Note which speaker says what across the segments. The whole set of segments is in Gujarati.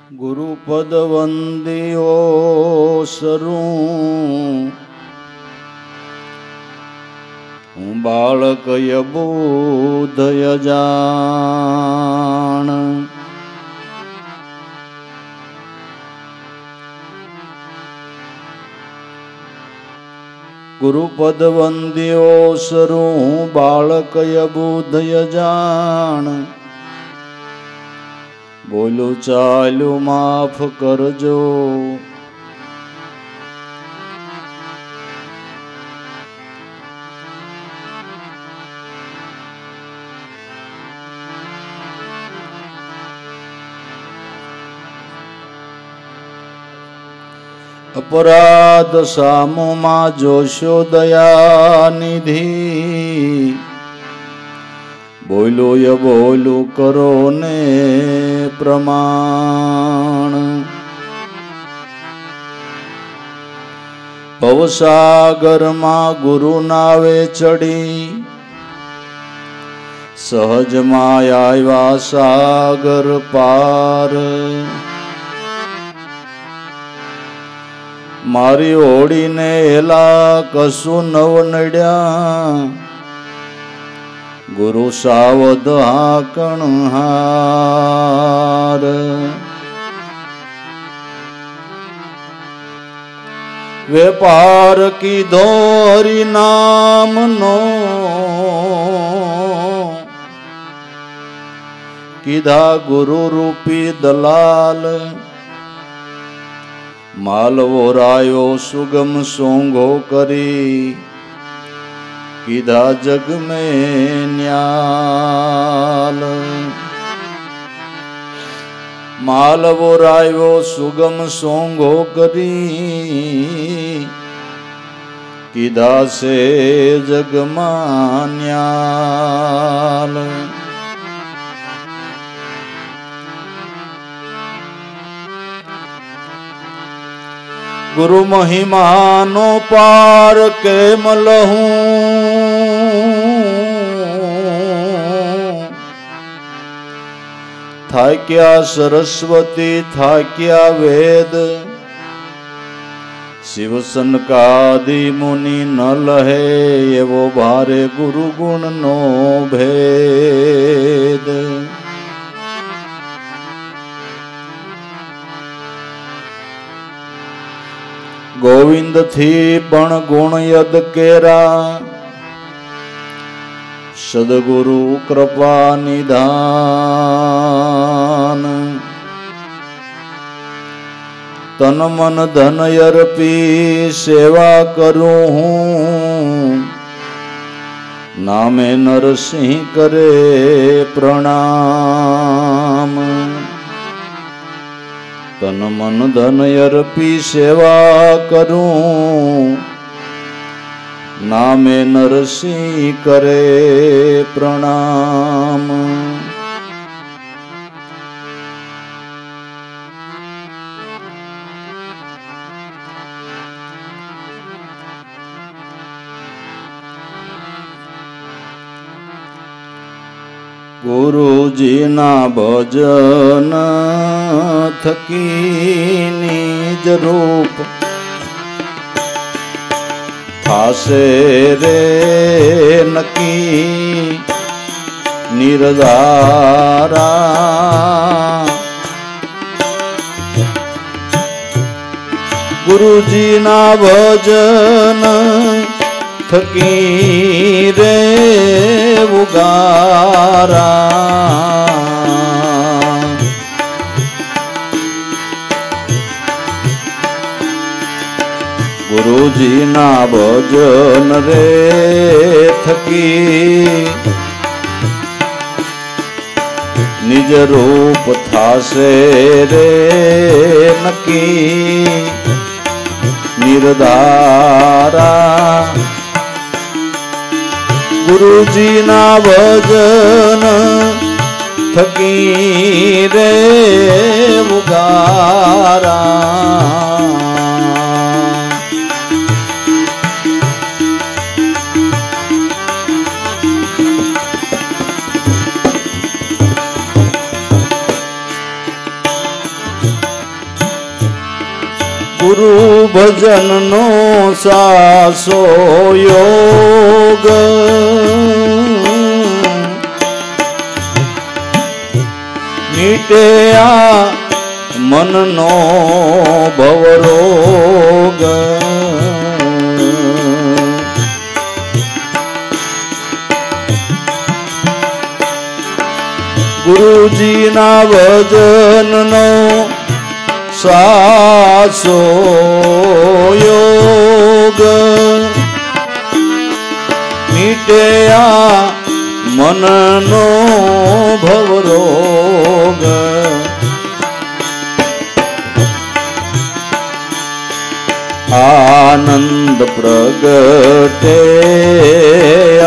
Speaker 1: गुरुपद वंदियो सरू बालक यबूधय जान। गुरुपद वंदियो सरू बालक यबूधय जान। बोलो चालू माफ करजो अपराध सामो मा जोशो दया निधि। बोलो य बोलो करो ने प्रमाण। भवसागर मा गुरु नावे चढ़ी सहज माया सागर पार। मारी ओड़ी ने एला कसु नव नड्या गुरु सावध हाकण हार। व्यापार की दोहरी नाम नो किधा गुरु रूपी दलाल। मालवो रायो सुगम सोंगो करी किधा जग में न्याल। मालवो रायो सुगम सोंगो करी किधा से जग में न्याल। गुरु महिमानो पार के मलहूं था क्या सरस्वती था क्या वेद। शिव सनकादि मुनि न लहे ये वो भारे गुरु गुण नो भेद। गोविंद थी पण गुण यद केरा सदगुरु कृपा निधान। तन मन धन अर्पी सेवा करूं हूँ नामे नरसिंह करे प्रणाम। तन मन धन अर्पी सेवा करूं नामे नरसिंह करे प्रणाम। गुरुजी ना भजन थकी निज रूप थासे रे नकी निर्धारा। गुरुजी ना भजन थकी रे उगारा। गुरुजी ना भजन रे थकी निज रूप थासे रे नकी निर्धारा। गुरुजी ना भजन थकी रे उगारा। गुरु भजन नो सासो योग मीटे आ मन नो भवरोग गुरुजी ना भजन नो सासो योग मीटे आ मन नो भवरोग आनंद प्रगटे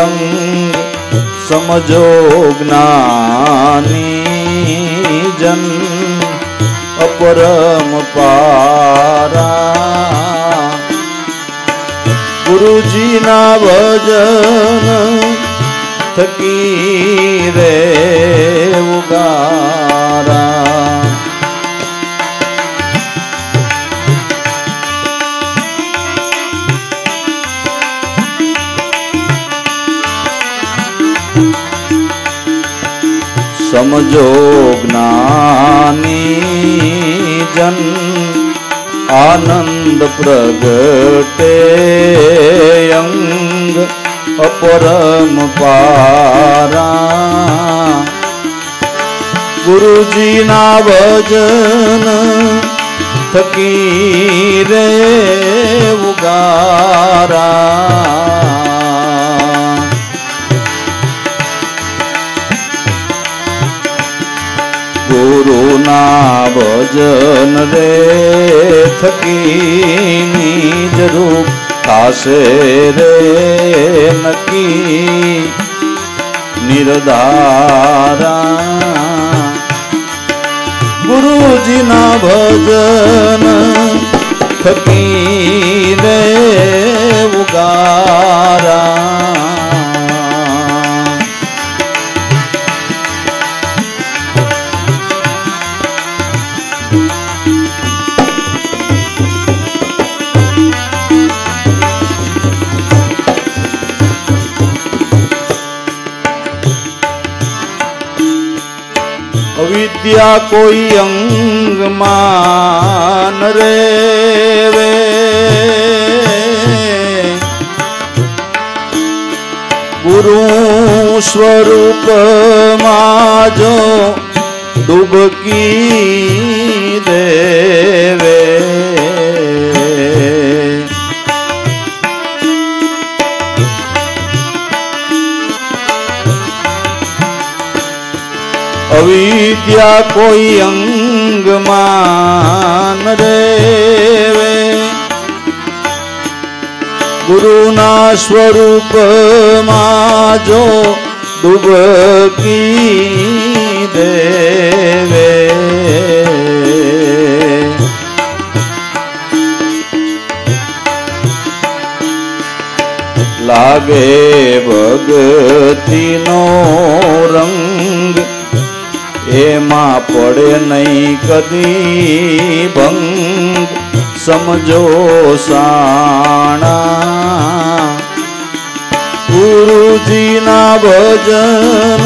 Speaker 1: अंग समझो ज्ञानी जन अपरम पारा गुरुजी ना भजन थकी रे उगारा समझो ज्ञानी जन आनंद प्रगटे अंग अपरम पारा गुरुजी ना भजन थकी रे उगारा गुरु ना भजन रे थकी निज रूप थासे रे नकी निर्धारा गुरुजी ना भजन थकी रे उगारा विद्या कोई अंग मान रे वे गुरु स्वरूप माजो डुबकी देवे अविद्या कोई अंग मान रे गुरु ना स्वरूप माजो डुबकी देवे लागे भगती नो रंग एमा पड़े नहीं कदी भंग समझो साणा गुरुजी ना भजन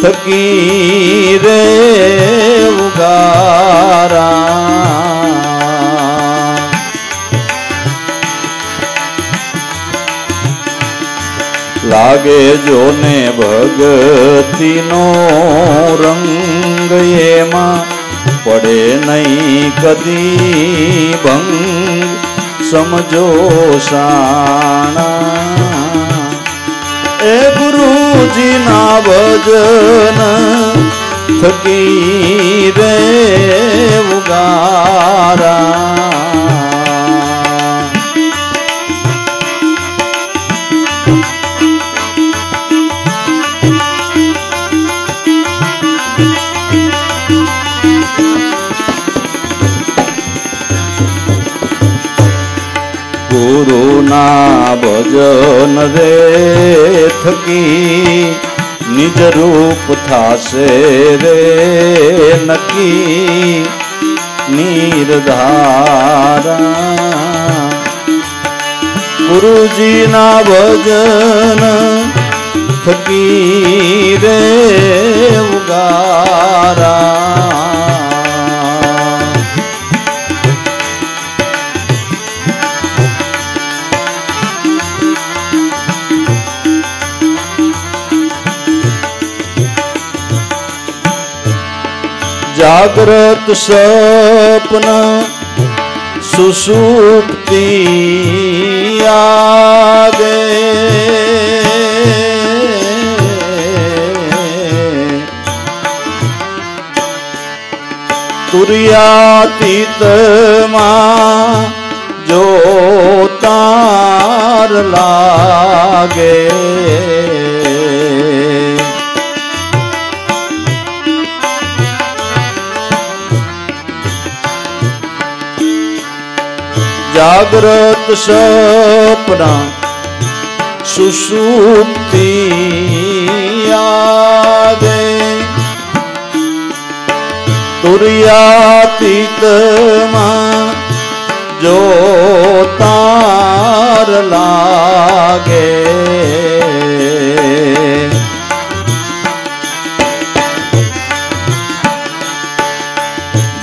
Speaker 1: थकी रे उगारा लागे जो ने भगती नो रंग एमा पड़े नहीं कदी भंग समझो साणा ए गुरुजी ना भजन थकी रे उगारा गुरु ना भजन रे थकी निज रूप थासे रे नकी निर्धारा। गुरुजी ना भजन थकी रे उगारा। जागृत सपन सुषुप्ति आगे, तुर्यातीत मां जो तार लागे। जागृत सपना सुषुप्ति आगे, तुर्यातीत मां जो तार लागे।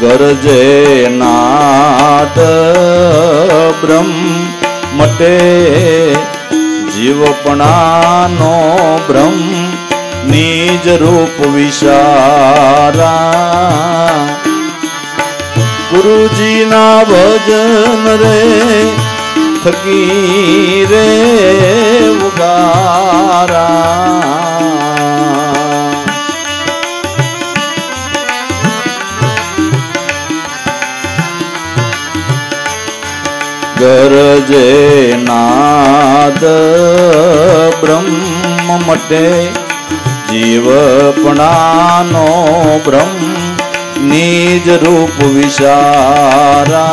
Speaker 1: गरजे नाद ब्रह्म मटे, जीवपणानो ब्रह्म निज रूप विचारा। गुरुजी ना भजन रे थकी रे उगारा। गरजे नाद ब्रह्म मटे, जीवपणानो ब्रह्म निज रूप विचारा।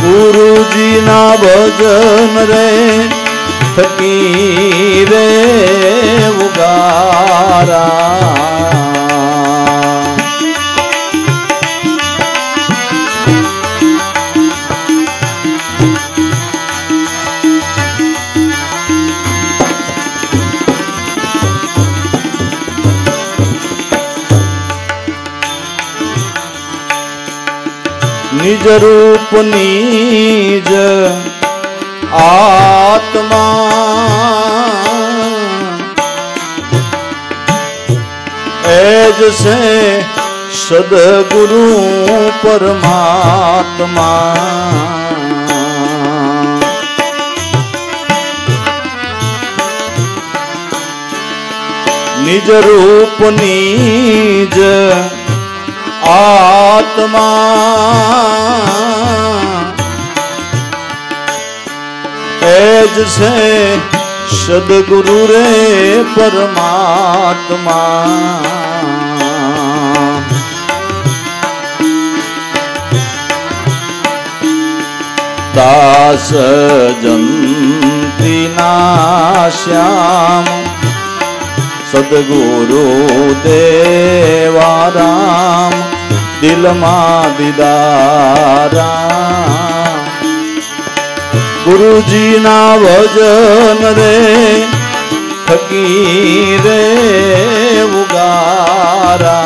Speaker 1: गुरुजी ना भजन रे थकी रे उगारा। निज रूप निज आत्मा, ऐज से सदगुरु परमात्मा। निज रूप निज आत्मा, ऐज से सदगुरु रे परमात्मा। दास जंती ना श्याम, सदगुरु देवाराम दिल मां दीदारा। गुरुजी ना भजन रे थकी रे उगारा।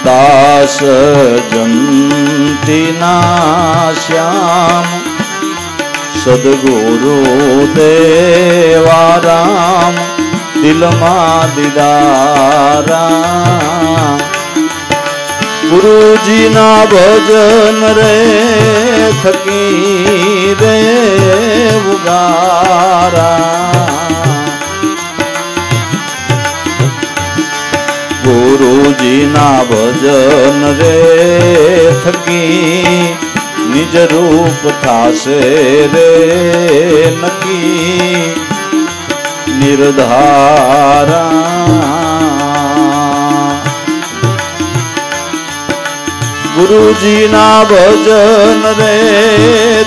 Speaker 1: दास जंती ना श्याम, सदगुरु देवाराम दिल मां दीदारा। गुरुजी ना भजन रे थकी रे उगारा। गुरुजी ना भजन रे थकी, निज रूप थासे रे नकी निर्धारा। ગુરુજી ના ભજન રે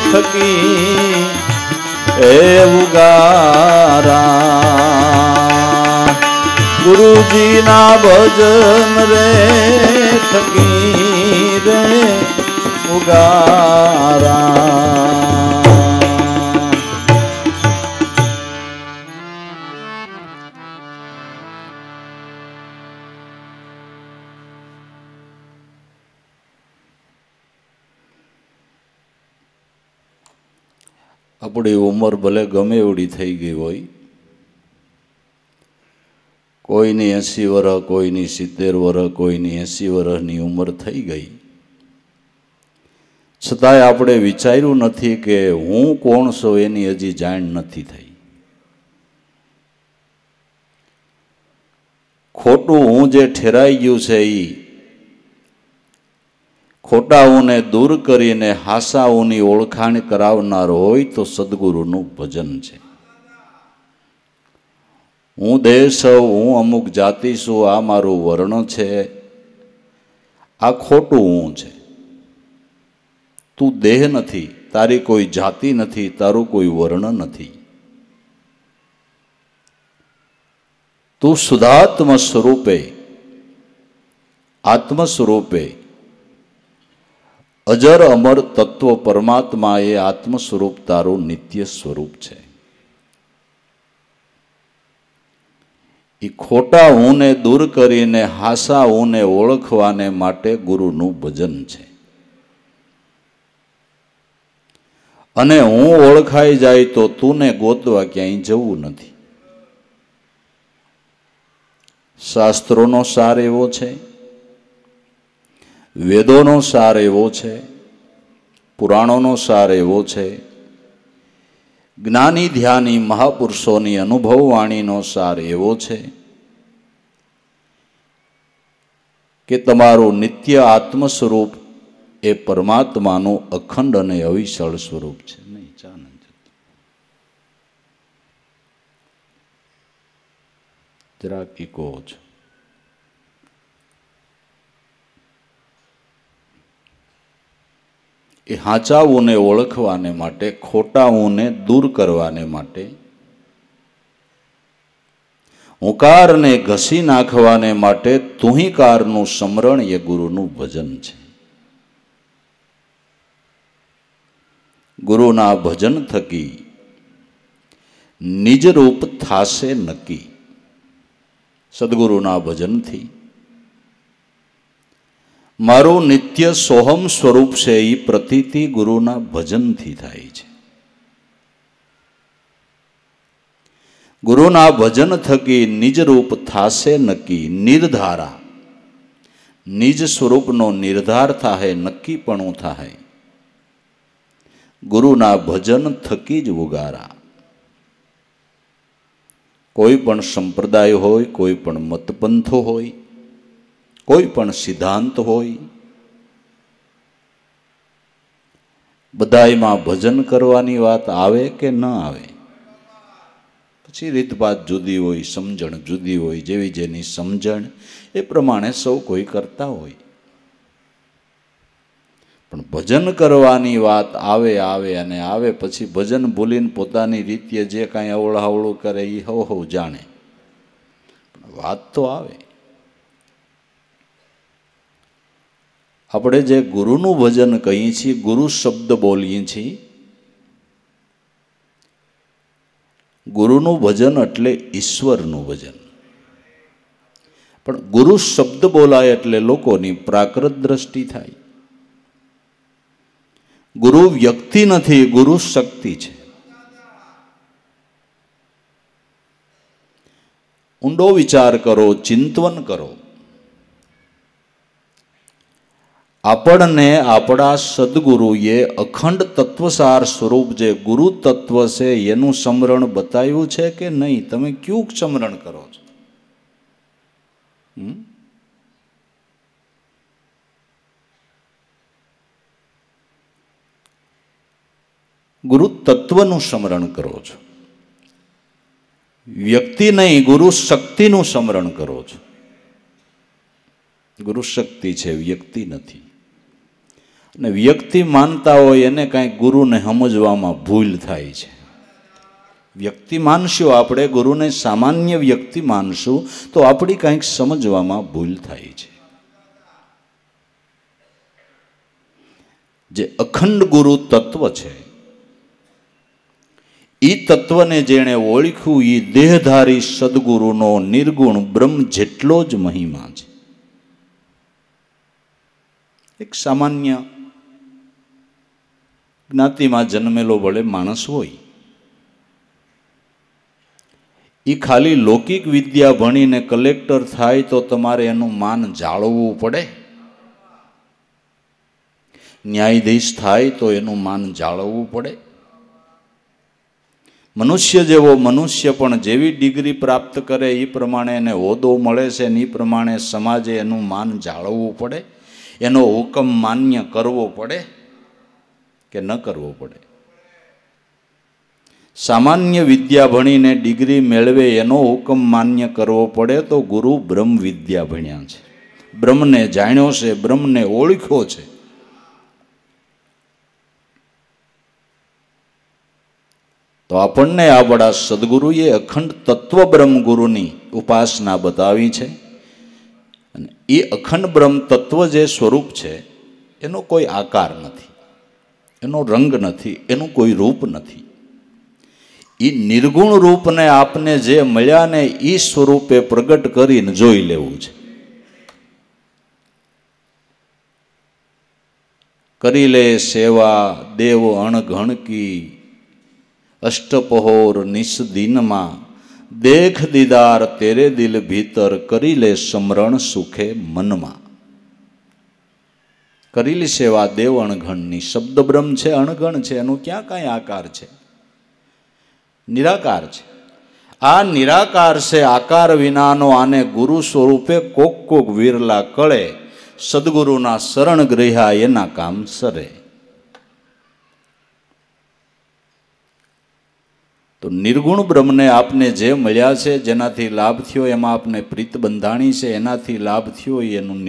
Speaker 1: થકી એ ઉગારા, ગુરુજી ના ભજન રે થકી રે ઉગારા। આપણી ઉંમર ભલે ગમે એવડી થઈ ગઈ હોય, કોઈની 80 વર્ષ, કોઈની 70 વર્ષ, કોઈની 80 વર્ષની ઉંમર થઈ ગઈ, છતાંય આપણે વિચાર્યું નથી કે હું કોણ છું એની હજી જાણ નથી થઈ। ખોટું હું જે ઠેરાઈ ગયું છે એ ખોટાઓને દૂર કરીને હાસાઓની ઓળખાણ કરાવનાર હોય તો સદગુરુનું ભજન છે। હું દેહ છું, હું અમુક જાતિ છું, આ મારું વર્ણ છે, આ ખોટું હું છે। તું દેહ નથી, તારી કોઈ જાતિ નથી, તારું કોઈ વર્ણ નથી, તું શુદ્ધાત્મ સ્વરૂપે, આત્મ સ્વરૂપે અજર અમર તત્વ પરમાત્મા એ આત્મ સ્વરૂપ તારું નિત્ય સ્વરૂપ છે। એ ખોટા હુંને દૂર કરીને હાસા હુંને ઓળખવાને માટે ગુરુનું ભજન છે। અને હું ઓળખાઈ જાય તો તુને ગોતવા ક્યાંય જવું નથી। શાસ્ત્રોનો સાર એવો છે, વેદોનો સાર એવો છે, પુરાણોનો સાર એવો છે, જ્ઞાની ધ્યાની મહાપુરુષોની અનુભવવાણીનો સાર એવો છે કે તમારું નિત્ય આત્મ સ્વરૂપ એ પરમાત્માનું અખંડ અને અવિચળ સ્વરૂપ છે। નહીં ચાનંદ જરાક ઈકો છો। એ હાચાઓને ઓળખવાને માટે, ખોટાઓને દૂર કરવાને માટે, હુંકારને ઘસી નાખવાને માટે તુહીકારનું સ્મરણ એ ગુરુનું ભજન છે। ગુરુના ભજન થકી નિજ રૂપ થાશે નક્કી। સદગુરુના ભજનથી મારું નિત્ય સોહમ સ્વરૂપ છે એ પ્રતીતિ ગુરુના ભજનથી થાય છે। ગુરુના ભજન થકી નિજ રૂપ થાશે નક્કી, નિર્ધારા, નિજ સ્વરૂપનો નિર્ધાર થાય, નક્કીપણું થાય। ગુરુના ભજન થકી જ ઉગારા। કોઈ પણ સંપ્રદાય હોય, કોઈ પણ મતપંથો હોય, કોઈ પણ સિદ્ધાંત હોય, બધાયમાં ભજન કરવાની વાત આવે કે ન આવે? પછી રીતભાત જુદી હોય, સમજણ જુદી હોય, જેવી જેની સમજણ એ પ્રમાણે સૌ કોઈ કરતા હોય, પણ ભજન કરવાની વાત આવે અને આવે પછી ભજન ભૂલીને પોતાની રીતે જે કાંઈ અવળાવળું કરે એ હવ જાણે, પણ વાત તો આવે। આપણે જે ગુરુનું ભજન કહીએ છીએ, ગુરુ શબ્દ બોલીએ છીએ, ગુરુનું ભજન એટલે ઈશ્વરનું ભજન। પણ ગુરુ શબ્દ બોલાય એટલે લોકોની પ્રાકૃત દ્રષ્ટિ થાય। ગુરુ વ્યક્તિ નથી, ગુરુ શક્તિ છે। ઊંડો વિચાર કરો, ચિંતન કરો। આપણને આપણા સદગુરુએ અખંડ તત્વસાર સ્વરૂપ જે ગુરુ તત્વ છે એનું સ્મરણ બતાવ્યું છે કે નહીં? તમે ક્યું સ્મરણ કરો છો? ગુરુ તત્વનું સ્મરણ કરો છો, વ્યક્તિ નહીં, ગુરુ શક્તિનું સ્મરણ કરો છો। ગુરુ શક્તિ છે, વ્યક્તિ નથી। અને વ્યક્તિ માનતા હોય એને કાંઈક ગુરુને સમજવામાં ભૂલ થાય છે. વ્યક્તિ માનશું આપણે, ગુરુને સામાન્ય વ્યક્તિ માનશું તો આપણી કાંઈક સમજવામાં ભૂલ થાય છે. જે અખંડ ગુરુ તત્વ છે, એ તત્વને જેણે ઓળખ્યું એ દેહધારી સદગુરુનો નિર્ગુણ બ્રહ્મ જેટલો જ મહિમા છે. એક સામાન્ય જ્ઞાતિમાં જન્મેલો ભલે માણસ હોય, એ ખાલી લૌકિક વિદ્યા ભણીને કલેક્ટર થાય તો તમારે એનું માન જાળવવું પડે. ન્યાયાધીશ થાય તો એનું માન જાળવવું પડે. મનુષ્ય જેવો મનુષ્ય પણ જેવી ડિગ્રી પ્રાપ્ત કરે એ પ્રમાણે એને હોદ્દો મળે છે ને એ પ્રમાણે સમાજે એનું માન જાળવવું પડે. એનો હુકમ માન્ય કરવો પડે કે ન કરવો પડે. સામાન્ય વિદ્યા ભણીને ડિગ્રી મેળવે એનો હુકમ માન્ય કરવો પડે તો ગુરુ બ્રહ્મ વિદ્યા ભણ્યા છે, બ્રહ્મને જાણ્યો છે, બ્રહ્મને ઓળખ્યો છે. તો આપણને આ બડા સદગુરુએ અખંડ તત્વ બ્રહ્મ ગુરુની ઉપાસના બતાવી છે. અને એ અખંડ બ્રહ્મ તત્વ જે સ્વરૂપ છે એનો કોઈ આકાર નથી, એનો રંગ નથી, એનું કોઈ રૂપ નથી. એ નિર્ગુણ રૂપને આપને જે મળ્યા ને એ સ્વરૂપે પ્રગટ કરીને જોઈ લેવું છે. કરી લે સેવા દેવ અણઘણ કી, અષ્ટપહોર નિસ દિનમાં, દેખ દીદાર તેરે દિલ ભીતર, કરી લે સમરણ સુખે મનમાં. કરેલી સેવા દેવ અણઘણની. શબ્દ બ્રહ્મ છે, અણઘણ છે, એનું ક્યાં કાંઈ આકાર છે? નિરાકાર છે. આ નિરાકાર છે, આકાર વિનાનો. આને ગુરુ સ્વરૂપે કોક કોક વિરલા કળે, સદગુરુના શરણ ગ્રહ્યા એના કામ સરે. તો નિર્ગુણ બ્રહ્મને આપને જે મળ્યા છે, જેનાથી લાભ થયો, એમાં આપને પ્રીત બંધાણી છે, એનાથી લાભ થયો એનું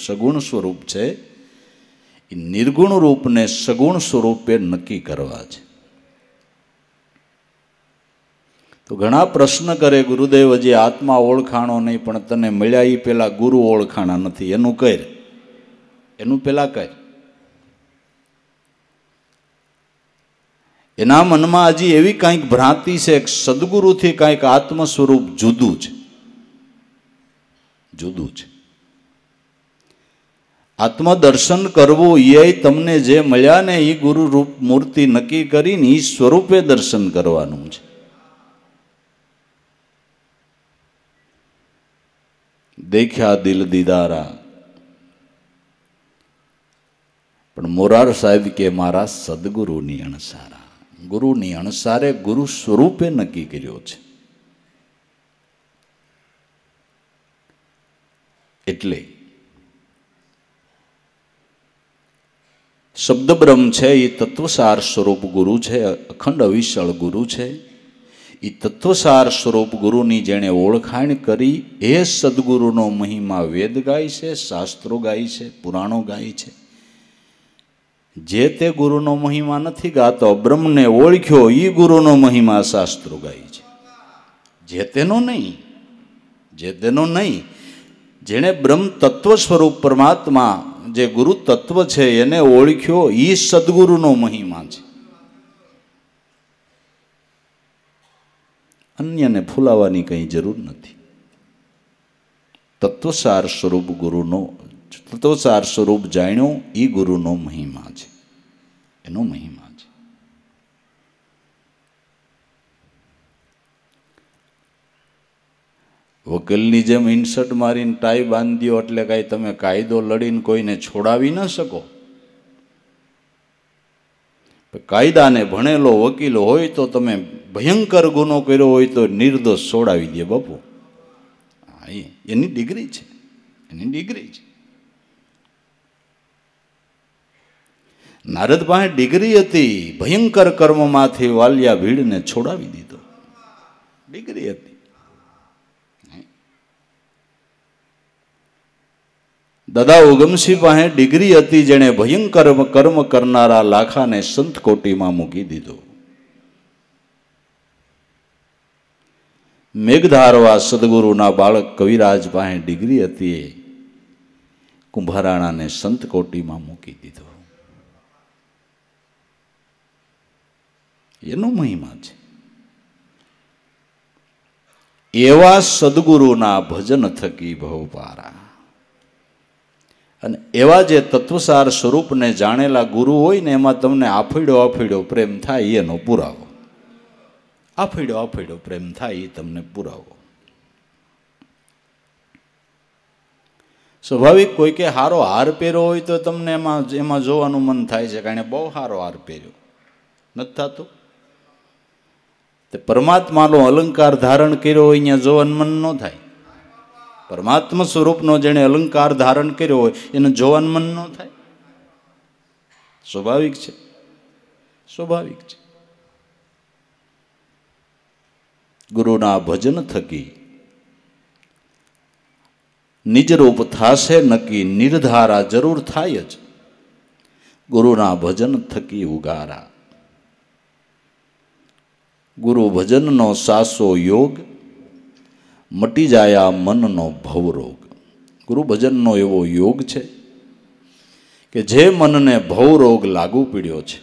Speaker 1: સગુણ સ્વરૂપ છે. એ નિર્ગુણ રૂપને સગુણ સ્વરૂપે નક્કી કરવા છે. તો ઘણા પ્રશ્ન કરે, ગુરુદેવ હજી આત્મા ઓળખાણો નહીં, પણ તને મળ્યા એ પેલા ગુરુ ઓળખાણા નથી, એનું કર, એનું પેલા કર. એના મનમાં હજી એવી કાંઈક ભ્રાંતિ છે કે સદગુરુથી કાંઈક આત્મ સ્વરૂપ જુદું છે, જુદું છે. આત્મદર્શન કરવું એ તમને જે મળ્યા ને એ ગુરુ રૂપ મૂર્તિ નક્કી કરીને એ સ્વરૂપે દર્શન કરવાનું છે. દેખ્યા દિલ દીદારા, પણ મોરાર સાહેબ કે મારા સદગુરુની અણસારા. ગુરુની અણસારે ગુરુ સ્વરૂપે નક્કી કર્યો છે. એટલે શબ્દ બ્રહ્મ છે એ તત્વસાર સ્વરૂપ ગુરુ છે, અખંડ અવિચળ ગુરુ છે. એ તત્વસાર સ્વરૂપ ગુરુની જેણે ઓળખાણ કરી એ સદગુરુનો મહિમા વેદ ગાય છે, શાસ્ત્રો ગાય છે, પુરાણો ગાય છે. જે તે ગુરુનો મહિમા નથી ગાતો, બ્રહ્મને ઓળખ્યો એ ગુરુનો મહિમા શાસ્ત્રો ગાય છે. જે તેનો નહીં, જે તેનો નહીં. જેણે બ્રહ્મ તત્વ સ્વરૂપ પરમાત્મા જે ગુરુ તત્વ છે એને ઓળખ્યો એ સદગુરુનો મહિમા છે. અન્યને ફૂલાવાની કંઈ જરૂર નથી. તત્વસાર સ્વરૂપ ગુરુનો, તત્વસાર સ્વરૂપ જાણ્યો એ ગુરુનો મહિમા છે, એનો મહિમા છે. વકીલની જેમ ઇન્સર્ટ મારીને ટાઈ બાંધ્યો એટલે કાંઈ તમે કાયદો લડીને કોઈને છોડાવી ન શકો. કાયદાને ભણેલો વકીલ હોય તો તમે ભયંકર ગુનો કર્યો હોય તો નિર્દોષ છોડાવી દે બાપુ. એની ડિગ્રી છે, એની ડિગ્રી છે. નારદ પાસે ડિગ્રી હતી, ભયંકર કર્મમાંથી વાલિયા ભીડને છોડાવી દીધો, ડિગ્રી હતી. દાદા ઉગમસિંહ પાસે ડિગ્રી હતી, જેણે ભયંકર કર્મ કરનારા લાખાને સંત કોટીમાં મૂકી દીધો. મેઘધારવા સદગુરુના બાળક કવિરાજ પાસે ડિગ્રી હતી, કુંભારાણાને સંત કોટીમાં મૂકી દીધો. એનો મહિમા છે. એવા સદગુરુના ભજન થકી ભવપારા. અને એવા જે તત્વસાર સ્વરૂપને જાણેલા ગુરુ હોય ને, એમાં તમને આફેડો પ્રેમ થાય એનો પુરાવો. આફેડો પ્રેમ થાય એ તમને પુરાવો. સ્વાભાવિક કોઈ કે હારો હાર પહેર્યો હોય તો તમને એમાં જોવાનું મન થાય છે, કારણ બહુ સારો હાર પહેર્યો નથી થતું. તે પરમાત્માનો અલંકાર ધારણ કર્યો હોય અહીંયા જોવાનું મન ન થાય. પરમાત્મા સ્વરૂપનો જેણે અલંકાર ધારણ કર્યો હોય એને જોવાનું મન ન થાય. સ્વાભાવિક છે, સ્વાભાવિક છે. ગુરુના ભજન થકી નિજરૂપ થાશે નક્કી, નિર્ધારા જરૂર થાય જ. ગુરુના ભજન થકી ઉગારા. ગુરુ ભજનનો સાસો યોગ, મટી જાય આ મનનો ભવરોગ. ગુરુ ભજનનો એવો યોગ છે કે જે મનને ભવરોગ લાગુ પડ્યો છે,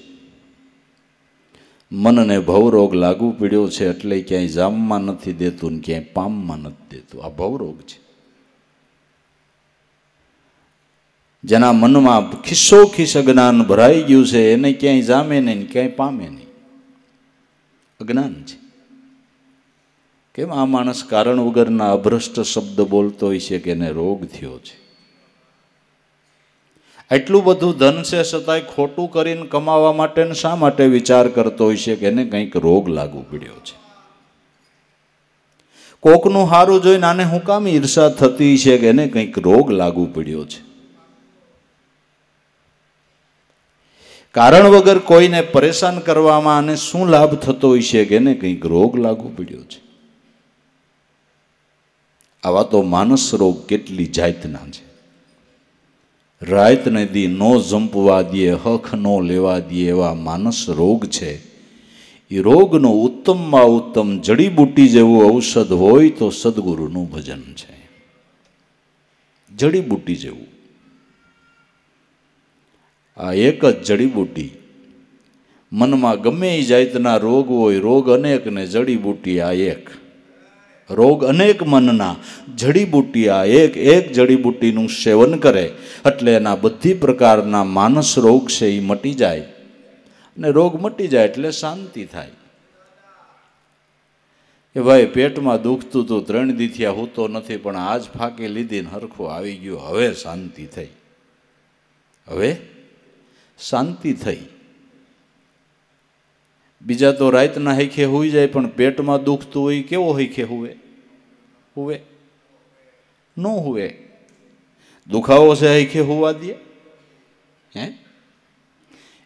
Speaker 1: મનને ભવરોગ લાગુ પડ્યો છે એટલે ક્યાંય જામમાં નથી દેતું ને ક્યાંય પામમાં નથી દેતું. આ ભવરોગ છે. જેના મનમાં ખિસ્સો ખિસ્સ અજ્ઞાન ભરાઈ ગયું છે એને ક્યાંય જામે નહીં, ક્યાંય પામે નહીં. અજ્ઞાન છે. કેમ આ માણસ કારણ વગરના અભ્રષ્ટ શબ્દ બોલતો હોય છે કે એને રોગ થયો છે? આટલું બધું ધન છે છતાંય ખોટું કરીને કમાવા માટે શા માટે વિચાર કરતો હોય છે કે એને કંઈક રોગ લાગુ પડ્યો છે? કોકનું હારું જોઈને આને હું કામ ઈર્ષા થતી છે કે એને કંઈક રોગ લાગુ પડ્યો છે? કારણ વગર કોઈને પરેશાન કરવામાં આને શું લાભ થતો હોય છે કે એને કંઈક રોગ લાગુ પડ્યો છે? આવા તો માનસ રોગ કેટલી જાતના છે. રાત ને દી નો જંપવા દે, હખ નો લેવા દે એવા માનસ રોગ છે. એ રોગનો ઉત્તમમાં ઉત્તમ જડીબુટી જેવું ઔષધ હોય તો સદગુરુનું ભજન છે. જડીબુટી જેવું. આ એક જ જડીબુટી. મનમાં ગમે એ જાતના રોગ હોય, રોગ અનેક ને જડીબુટી આ એક. રોગ અનેક મનના, જડીબુટી આ એક. એક જડીબુટીનું સેવન કરે એટલે એના બધી પ્રકારના માનસ રોગ છે એ મટી જાય. અને રોગ મટી જાય એટલે શાંતિ થાય. કે ભાઈ પેટમાં દુખતું હતું, 3 દીથી હું તો નથી, પણ આજ ફાંકી લીધી ને હરખું આવી ગયું, હવે શાંતિ થઈ. હવે શાંતિ થઈ. બીજા તો રાતના હૈખે હોઈ જાય, પણ પેટમાં દુખતું હોય કેવો હૈખે હુવે? હુવે ન હુવે? દુખાવો છે હૈખે હોવા દે? હે?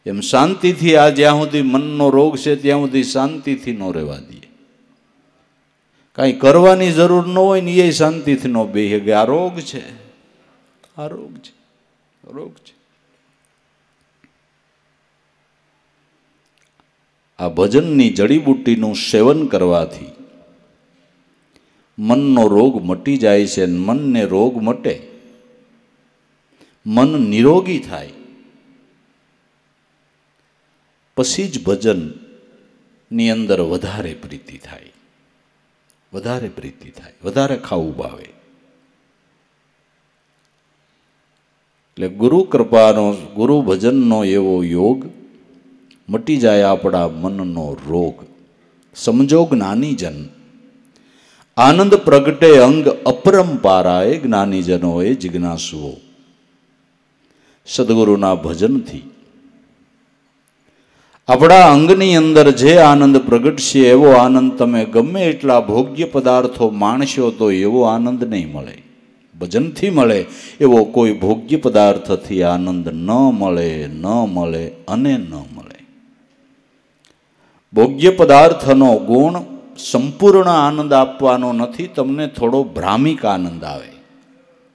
Speaker 1: એમ શાંતિથી આ જ્યાં સુધી મનનો રોગ છે ત્યાં સુધી શાંતિથી ન રહેવા દે. કાંઈ કરવાની જરૂર ન હોય ને એ શાંતિથી ન બેસે કે આ રોગ છે, આ રોગ છે, રોગ છે. આ ભજનની જડીબુટ્ટીનું સેવન કરવાથી મનનો રોગ મટી જાય છે. મનને રોગ મટે, મન નિરોગી થાય, પછી જ ભજનની અંદર વધારે પ્રીતિ થાય, વધારે પ્રીતિ થાય, વધારે ખાવું ભાવે. એટલે ગુરુ કૃપાનો, ગુરુ ભજનનો એવો યોગ, મટી જાય આપણા મનનો રોગ. સમજો જ્ઞાનીજન, આનંદ પ્રગટે અંગ અપરંપારા. એ જ્ઞાનીજનો, એ જિજ્ઞાસુઓ સદગુરુના ભજનથી આપણા અંગની અંદર જે આનંદ પ્રગટશે એવો આનંદ તમે ગમે એટલા ભોગ્ય પદાર્થો માણશો તો એવો આનંદ નહીં મળે. ભજનથી મળે એવો કોઈ ભોગ્ય પદાર્થથી આનંદ ન મળે, ન મળે અને ન મળે. ભોગ્ય પદાર્થનો ગુણ સંપૂર્ણ આનંદ આપવાનો નથી, તમને થોડો ભ્રામિક આનંદ આવે.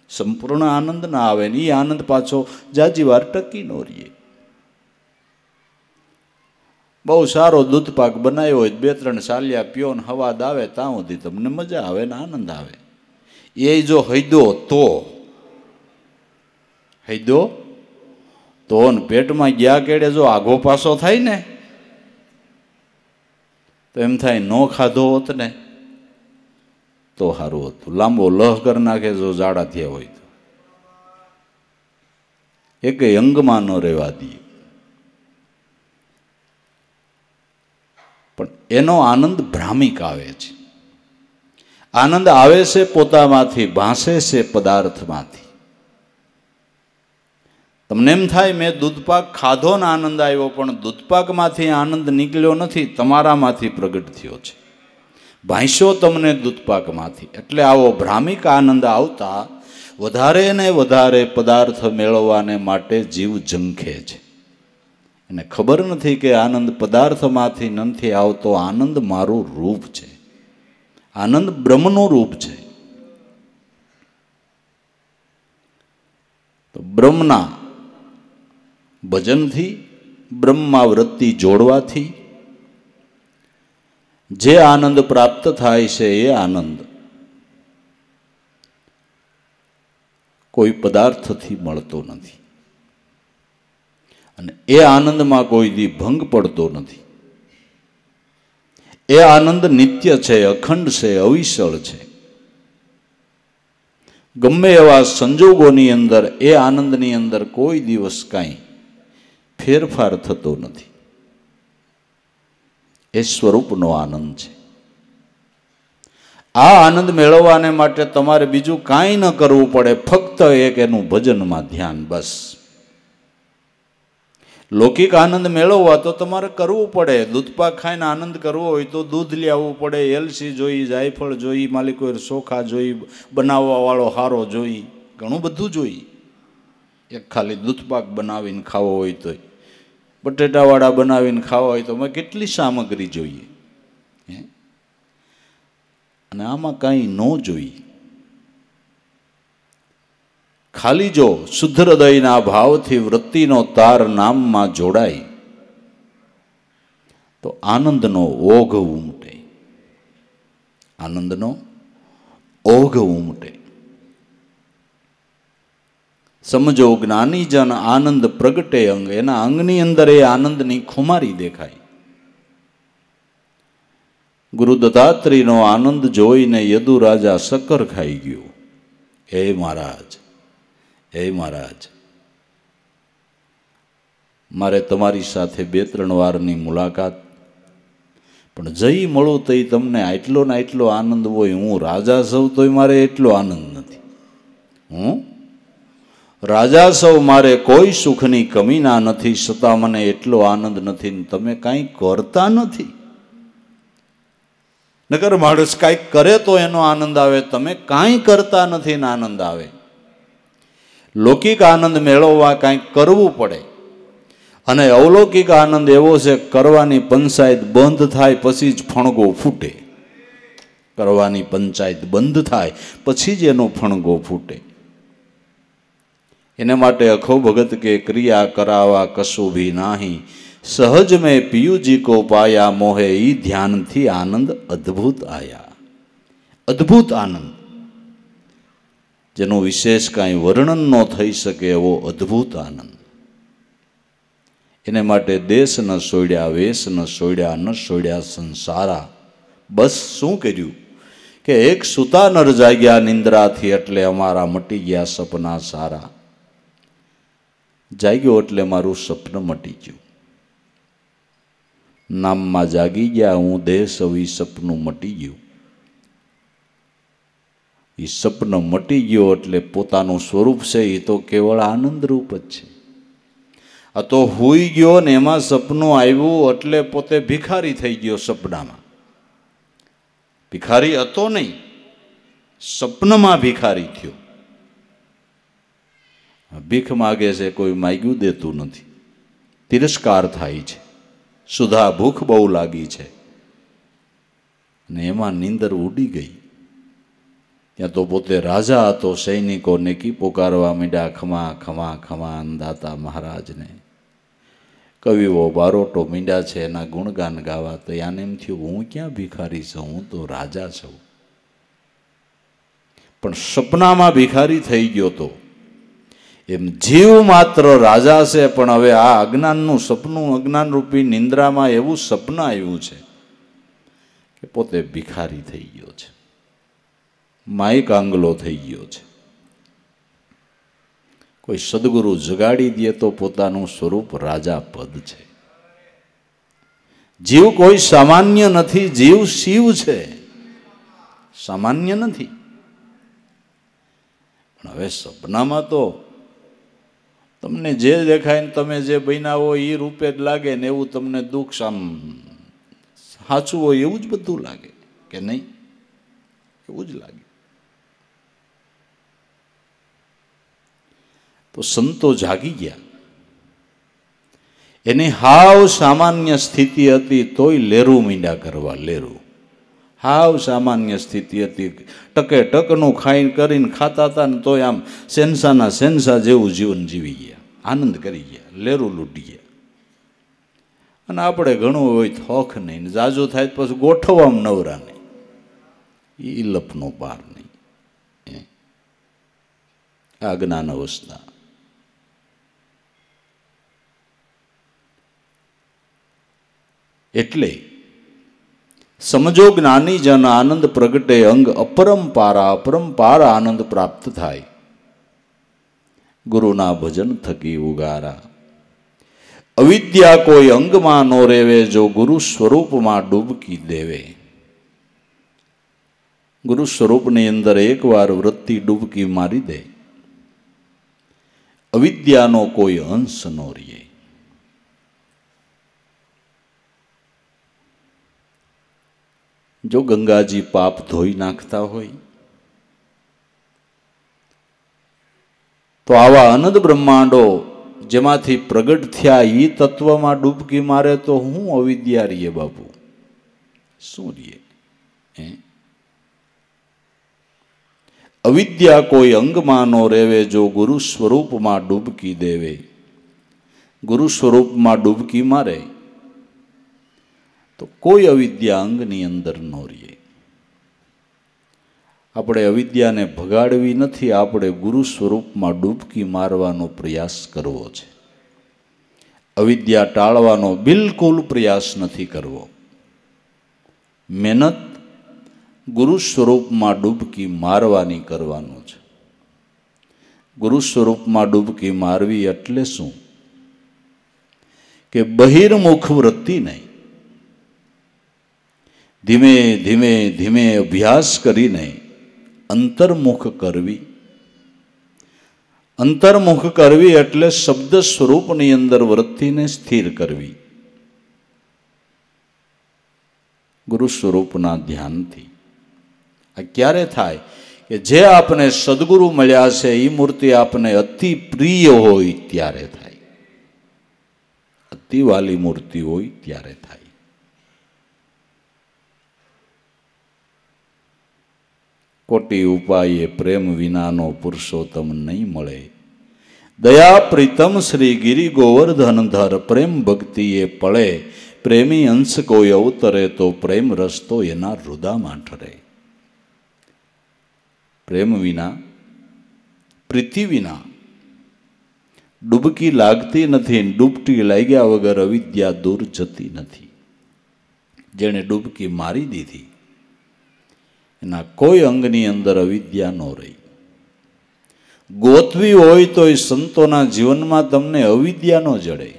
Speaker 1: સંપૂર્ણ આનંદ ના આવે ને એ આનંદ પાછો જાજી વાર ટકી ન રહીએ. બહુ સારો દૂધ પાક બનાવ્યો હોય, 2-3 સાલિયા પીઓ ને હવાદ આવે ત્યાં સુધી તમને મજા આવે ને આનંદ આવે. એ જો હૈદો તો પેટમાં ગયા કેડે જો આઘો પાસો થાય ને તો એમ થાય ન ખાધો હોત ને તો સારું હતું. લાંબો લહ કરી નાખે જો જાડા થયા હોય તો એક અંગમાં ન રહેવા દઈએ. પણ એનો આનંદ ભ્રામિક આવે છે. આનંદ આવે છે પોતામાંથી, ભાસે છે પદાર્થમાંથી. તમને એમ થાય મેં દૂધપાક ખાધો ને આનંદ આવ્યો, પણ દૂધપાકમાંથી આનંદ નીકળ્યો નથી, તમારામાંથી પ્રગટ થયો છે. ભાંસ્યો તમને દૂધપાકમાંથી. એટલે આવો ભ્રામિક આનંદ આવતા વધારે ને વધારે પદાર્થ મેળવવાને માટે જીવ ઝંખે છે. એને ખબર નથી કે આનંદ પદાર્થમાંથી નથી આવતો, આનંદ મારું રૂપ છે, આનંદ બ્રહ્મનું રૂપ છે. તો બ્રહ્મના ભજનથી, બ્રહ્મમાં વૃત્તિ જોડવાથી જે આનંદ પ્રાપ્ત થાય છે એ આનંદ કોઈ પદાર્થથી મળતો નથી. અને એ આનંદમાં કોઈ દી ભંગ પડતો નથી. એ આનંદ નિત્ય છે, અખંડ છે, અવિચળ છે. ગમે એવા સંજોગોની અંદર એ આનંદની અંદર કોઈ દિવસ કાંઈ ફેરફાર થતો નથી. એ સ્વરૂપનો આનંદ છે. આ આનંદ મેળવવાને માટે તમારે બીજું કાંઈ ન કરવું પડે, ફક્ત એક એનું ભજનમાં ધ્યાન, બસ. લૌકિક આનંદ મેળવવા તો તમારે કરવું પડે. દૂધપાક ખાઈને આનંદ કરવો હોય તો દૂધ લઈ આવવું પડે, એલસી જોઈ, જાયફળ જોઈ, માલિકો ચોખા જોઈ, બનાવવા વાળો હારો જોઈ, ઘણું બધું જોઈ. એક ખાલી દૂધપાક બનાવીને ખાવો હોય તોય, બટેટાવાળા બનાવીને ખાવા હોય તો અમે કેટલી સામગ્રી જોઈએ. અને આમાં કાંઈ ન જોઈએ. ખાલી જો શુદ્ધ હૃદયના ભાવથી વૃત્તિનો તાર નામમાં જોડાય તો આનંદનો ઓઘ ઉમટે, આનંદનો ઓઘ ઉમટે. સમજો જ્ઞાનીજન આનંદ પ્રગટે અંગ, એના અંગની અંદર એ આનંદની ખુમારી દેખાય. ગુરુ દત્તાત્રેયનો આનંદ જોઈને યદુ રાજા શક્કર ખાઈ ગયો. હે મહારાજ, હે મહારાજ, મારે તમારી સાથે 2-3 વારની મુલાકાત, પણ જઈ મળું તો તમને આટલો ને આટલો આનંદ હોય. હું રાજા સૌ તોય મારે એટલો આનંદ નથી. હું રાજા સૌ, મારે કોઈ સુખની કમી ના નથી, છતાં મને એટલો આનંદ નથી. તમે કાંઈ કરતા નથી. નકર માણસ કાંઈક કરે તો એનો આનંદ આવે, તમે કાંઈ કરતા નથી ને આનંદ આવે. લૌકિક આનંદ મેળવવા કાંઈક કરવું પડે. અને અવલૌકિક આનંદ એવો છે, કરવાની પંચાયત બંધ થાય પછી જ ફણગો ફૂટે. કરવાની પંચાયત બંધ થાય પછી જ એનો ફણગો ફૂટે. એને માટે અખો ભગત કે ક્રિયા કરાવા કશું ભી નાહી, સહજ મેં પિયુજી કો પાયા, મોહે ઈ ધ્યાનથી આનંદ અદ્ભુત આયા. અદ્ભુત આનંદ, જેનું વિશેષ કાંઈ વર્ણન ન થઈ શકે એવો અદ્ભુત આનંદ. એને માટે દેશ ન છોડ્યા, વેશ ન છોડ્યા, ન છોડ્યા સંસારા. બસ શું કર્યું કે એક સુતા નર જાગ્યા નિંદ્રાથી, એટલે અમારા મટી ગયા સપના સારા. જાગ્યો એટલે મારું સપન મટી ગયું. નામમાં જાગી ગયા હું, દેહ સવી સપનું મટી ગયું. એ સપન મટી ગયો એટલે પોતાનું સ્વરૂપ છે એ તો કેવળ આનંદ રૂપ જ છે. આ તો હોઈ ગયો ને એમાં સપનું આવ્યું એટલે પોતે ભિખારી થઈ ગયો. સપનામાં ભિખારી હતો નહીં, સપનમાં ભિખારી થયો. ભીખ માગે છે, કોઈ માગ્યું દેતું નથી. તિરસ્કાર થાય છે, સુધા ભૂખ બહુ લાગી છે, અને એમાં નીંદર ઉડી ગઈ. ત્યાં તો પોતે રાજા હતો. સૈનિકો નેકી પોકારવા માંડ્યા, ખમા ખમા ખમા અંદાતા મહારાજને. કવિઓ બારોટો મીંડ્યા છે એના ગુણગાન ગાવા. તો યાને એમ થયું, હું ક્યાં ભિખારી છું, હું તો રાજા છું. પણ સપનામાં ભિખારી થઈ ગયો તો. એમ જીવ માત્ર રાજા છે, પણ હવે આ અજ્ઞાનનું સપનું, અજ્ઞાન રૂપી નિંદ્રામાં એવું સપનું આવ્યું છે કે પોતે ભિખારી થઈ ગયો છે, માઇક આંગલો થઈ ગયો છે. કોઈ સદગુરુ જગાડી દે તો પોતાનું સ્વરૂપ રાજા પદ છે. જીવ કોઈ સામાન્ય નથી, જીવ શિવ છે, સામાન્ય નથી. પણ હવે સપનામાં તો તમને જે દેખાય ને તમે જે બન્યા હોય એ રૂપે જ લાગે ને, એવું તમને દુઃખ સાચું હોય એવું જ બધું લાગે કે નહીં? એવું જ લાગે. તો સંતો જાગી ગયા. એની હાવ સામાન્ય સ્થિતિ હતી તોય લેરું મીંડા કરવા. લેરું હાવ સામાન્ય સ્થિતિ હતી. ટકે ટકનું ખાઈને કરીને ખાતા હતા ને તોય આમ સેન્સાના સેન્સા જેવું જીવન જીવી ગયા, આનંદ કરી ગયા, લેરું લૂંટી ગયા. અને આપણે ઘણું હોય થોખ નહીં, જાજુ થાય પછી ગોઠવવામાં નવરા નહીં. એ લપનો પાર નહીં. આ જ્ઞાન અવસ્થા. એટલે સમજો જ્ઞાની જન આનંદ પ્રગટે અંગ અપરંપારા. અપરંપાર આનંદ પ્રાપ્ત થાય ગુરુના ભજન થકી ઉગારા. અવિદ્યા કોઈ અંગમાં નો રેવે, જો ગુરુ સ્વરૂપમાં ડૂબકી દેવે. ગુરુ સ્વરૂપની અંદર એકવાર વૃત્તિ ડૂબકી મારી દે, અવિદ્યાનો કોઈ અંશ નો રહે. જો ગંગાજી પાપ ધોઈ નાખતા હોય તો આવા અનંત બ્રહ્માંડો જેમાંથી પ્રગટ થયા એ તત્વમાં ડૂબકી મારે તો હું અવિદ્યા રહીએ બાપુ, શું રહીએ? અવિદ્યા કોઈ અંગમાં નો રેવે, જો ગુરુ સ્વરૂપમાં ડૂબકી દેવે. ગુરુ સ્વરૂપમાં ડૂબકી મારે તો કોઈ અવિદ્યા અંગની અંદર ન રહીએ. આપણે અવિદ્યાને ભગાડવી નથી, આપણે ગુરુ સ્વરૂપમાં ડૂબકી મારવાનો પ્રયાસ કરવો છે. અવિદ્યા ટાળવાનો બિલકુલ પ્રયાસ નથી કરવો. મહેનત ગુરુ સ્વરૂપમાં ડૂબકી મારવાની કરવાનું છે. ગુરુ સ્વરૂપમાં ડૂબકી મારવી એટલે શું? કે બહિર્મુખ વૃત્તિ નહીં, ધીમે ધીમે ધીમે અભ્યાસ કરીને અંતર્મુખ કરવી. અંતર્મુખ કરવી એટલે શબ્દ સ્વરૂપની અંદર વૃત્તિને સ્થિર કરવી ગુરુ સ્વરૂપના ધ્યાનથી. આ ક્યારે થાય? કે જે આપને સદગુરુ મળ્યા છે એ મૂર્તિ આપને અતિ પ્રિય હોય ત્યારે થાય, અતિ વાલી મૂર્તિ હોય ત્યારે થાય. કોટી ઉપાયે પ્રેમ વિનાનો પુરુષોત્તમ નહીં મળે. દયા પ્રીતમ શ્રી ગિરી ગોવર્ધન ધર, પ્રેમ ભક્તિએ પળે. પ્રેમી અંશ કોઈ અવતરે તો પ્રેમ રસ્તો એના હૃદયમાં ઠરે. પ્રેમ વિના, પ્રીતિ વિના ડૂબકી લાગતી નથી. ડૂબકી લાગ્યા વગર અવિદ્યા દૂર જતી નથી. જેણે ડૂબકી મારી દીધી એના કોઈ અંગની અંદર અવિદ્યા ન રહી. ગોતવી હોય તો એ સંતોના જીવનમાં તમને અવિદ્યા ન જડે,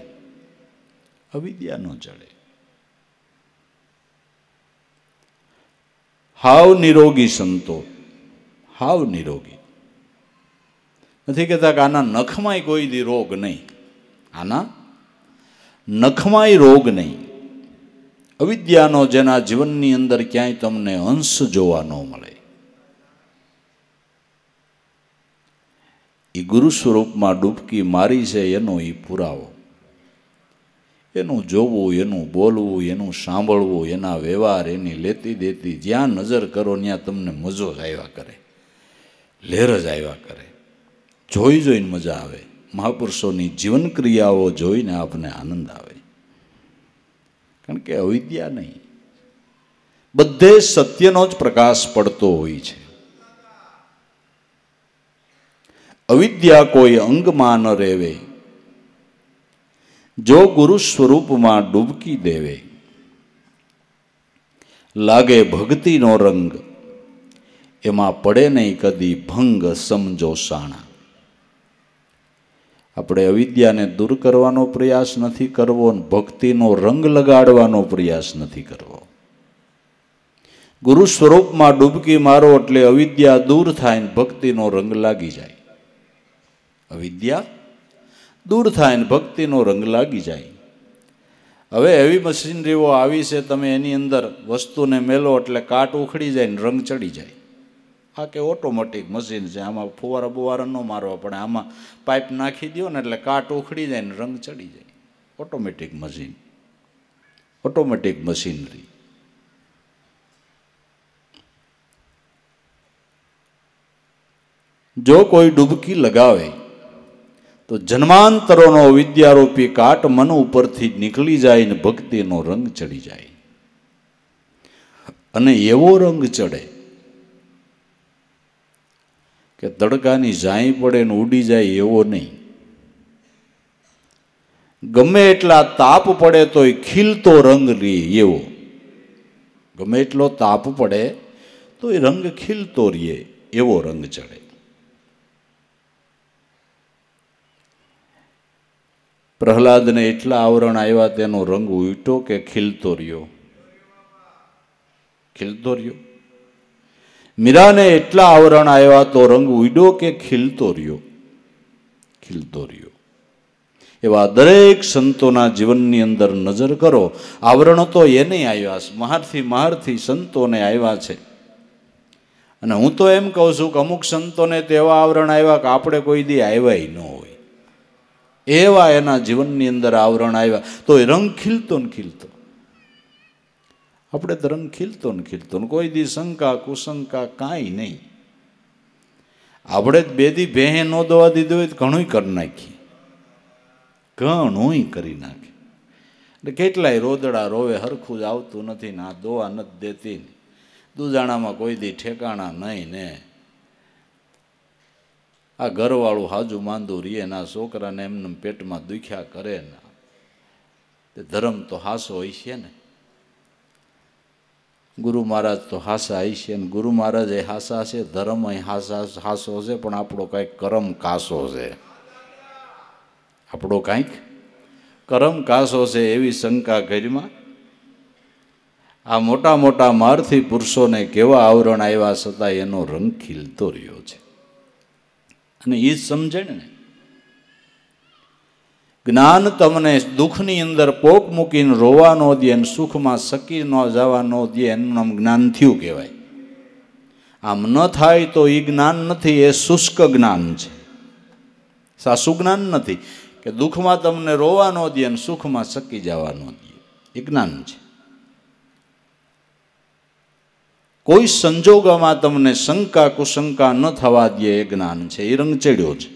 Speaker 1: અવિદ્યા ન જડે. હાવ નિરોગી સંતો, હાવ નિરોગી. નથી કહેતા કે આના નખમાંય કોઈ દી રોગ નહીં, આના નખમાંય રોગ નહીં. અવિદ્યાનો જેના જીવનની અંદર ક્યાંય તમને અંશ જોવા ન મળે, એ ગુરુ સ્વરૂપમાં ડૂબકી મારી છે એનો એ પુરાવો. એનું જોવું, એનું બોલવું, એનું સાંભળવું, એના વ્યવહાર, એની લેતી દેતી, જ્યાં નજર કરો ત્યાં તમને મજો જ આવ્યા કરે. લહેર જ આવ્યા કરે. જોઈ જોઈને મજા આવે. મહાપુરુષોની જીવન ક્રિયાઓ જોઈને આપને આનંદ આવે. કારણ કે અવિદ્યા નહીં, બધે સત્યનો જ પ્રકાશ પડતો હોય છે. અવિદ્યા કોઈ અંગમાં ન રહેવે, જો ગુરુ સ્વરૂપમાં ડૂબકી દેવે. લાગે ભક્તિનો રંગ, એમાં પડે નહીં કદી ભંગ સમજો શાણા. આપણે અવિદ્યાને દૂર કરવાનો પ્રયાસ નથી કરવો, ભક્તિનો રંગ લગાડવાનો પ્રયાસ નથી કરવો. ગુરુ સ્વરૂપમાં ડૂબકી મારો એટલે અવિદ્યા દૂર થાય ને ભક્તિનો રંગ લાગી જાય. અવિદ્યા દૂર થાય ને ભક્તિનો રંગ લાગી જાય. હવે એવી મશીનરીઓ આવી છે, તમે એની અંદર વસ્તુને મેલો એટલે કાટ ઉખડી જાય ને રંગ ચડી જાય. આ કે ઓટોમેટિક મશીન છે, આમાં ફુવારા બુવારા ન મારવા પડે, આમાં પાઇપ નાખી દો ને એટલે કાટ ઉખડી જાય ને રંગ ચડી જાય. Automatic machine, automatic machinery. જો કોઈ ડૂબકી લગાવે તો જન્માંતરોનો વિદ્યારૂપી કાટ મન ઉપરથી નીકળી જાય ને ભક્તિનો રંગ ચડી જાય. અને એવો રંગ ચડે કે તડકાની ઝાંય પડે ને ઉડી જાય એવો નહીં. ગમે એટલા તાપ પડે તોય ખીલતો રંગ રે એવો. ગમે એટલો તાપ પડે તોય રંગ ખીલતો રહે એવો રંગ ચડે. પ્રહલાદને એટલા આવરણ આવ્યા તેનો રંગ ઉલટો કે ખીલતો રહ્યો? ખીલતો રહ્યો. મીરાને એટલા આવરણ આવ્યા તો રંગ ઉડ્યો કે ખીલતો રહ્યો? ખીલતો રહ્યો. એવા દરેક સંતોના જીવનની અંદર નજર કરો. આવરણ તો એને આવ્યા છે, મહારથી સંતોને આવ્યા છે. અને હું તો એમ કહું છું કે અમુક સંતોને તેવા આવરણ આવ્યા કે આપણે કોઈ દી આવ્યા ન હોય, એવા એના જીવનની અંદર આવરણ આવ્યા તો એ રંગ ખીલતો ને ખીલતો. આપણે તો રંગ ખીલતો ને ખીલતો ને કોઈ દી શંકા કુશંકા કાંઈ નહીં. આપણે જ બેદી ભેહે ન દવા દીધું હોય તો ઘણું કરી નાખીએ, ઘણું કરી નાખીએ. એટલે કેટલાય રોદડા રોવે, હરખું જ આવતું નથી ને આ દવા નથી દેતી ને દુજાણામાં કોઈ દી ઠેકાણા નહીં ને આ ઘરવાળું હાજુ માંદું રીએ ના છોકરાને એમને પેટમાં દુખ્યા કરે ને તે ધર્મ તો હાસો હોય છે ને. ગુરુ મહારાજ તો હાસા હોય છે ને ગુરુ મહારાજ એ હાસા છે, ધર્મ અહીં હાસો છે, પણ આપણો કાંઈક કરમ કાસો છે. આપણો કાંઈક કરમ કાસો છે એવી શંકા ઘરમાં. આ મોટા મોટા મારથી પુરુષોને કેવા આવરણ આવ્યા છતાં એનો રંગ ખીલતો રહ્યો છે. અને એ જ સમજણ ને જ્ઞાન તમને દુઃખની અંદર પોક મૂકીને રોવા ન દે અને સુખમાં સકી ન જવા ન દે, એનું નામ જ્ઞાન થયું કહેવાય. આમ ન થાય તો એ જ્ઞાન નથી, એ શુષ્ક જ્ઞાન છે, સાસુ જ્ઞાન નથી. કે દુઃખમાં તમને રોવા ન દે અને સુખમાં સકી જવા ન દે, એ જ્ઞાન છે. કોઈ સંજોગોમાં તમને શંકા કુશંકા ન થવા દે, એ જ્ઞાન છે, એ રંગ ચડ્યો છે,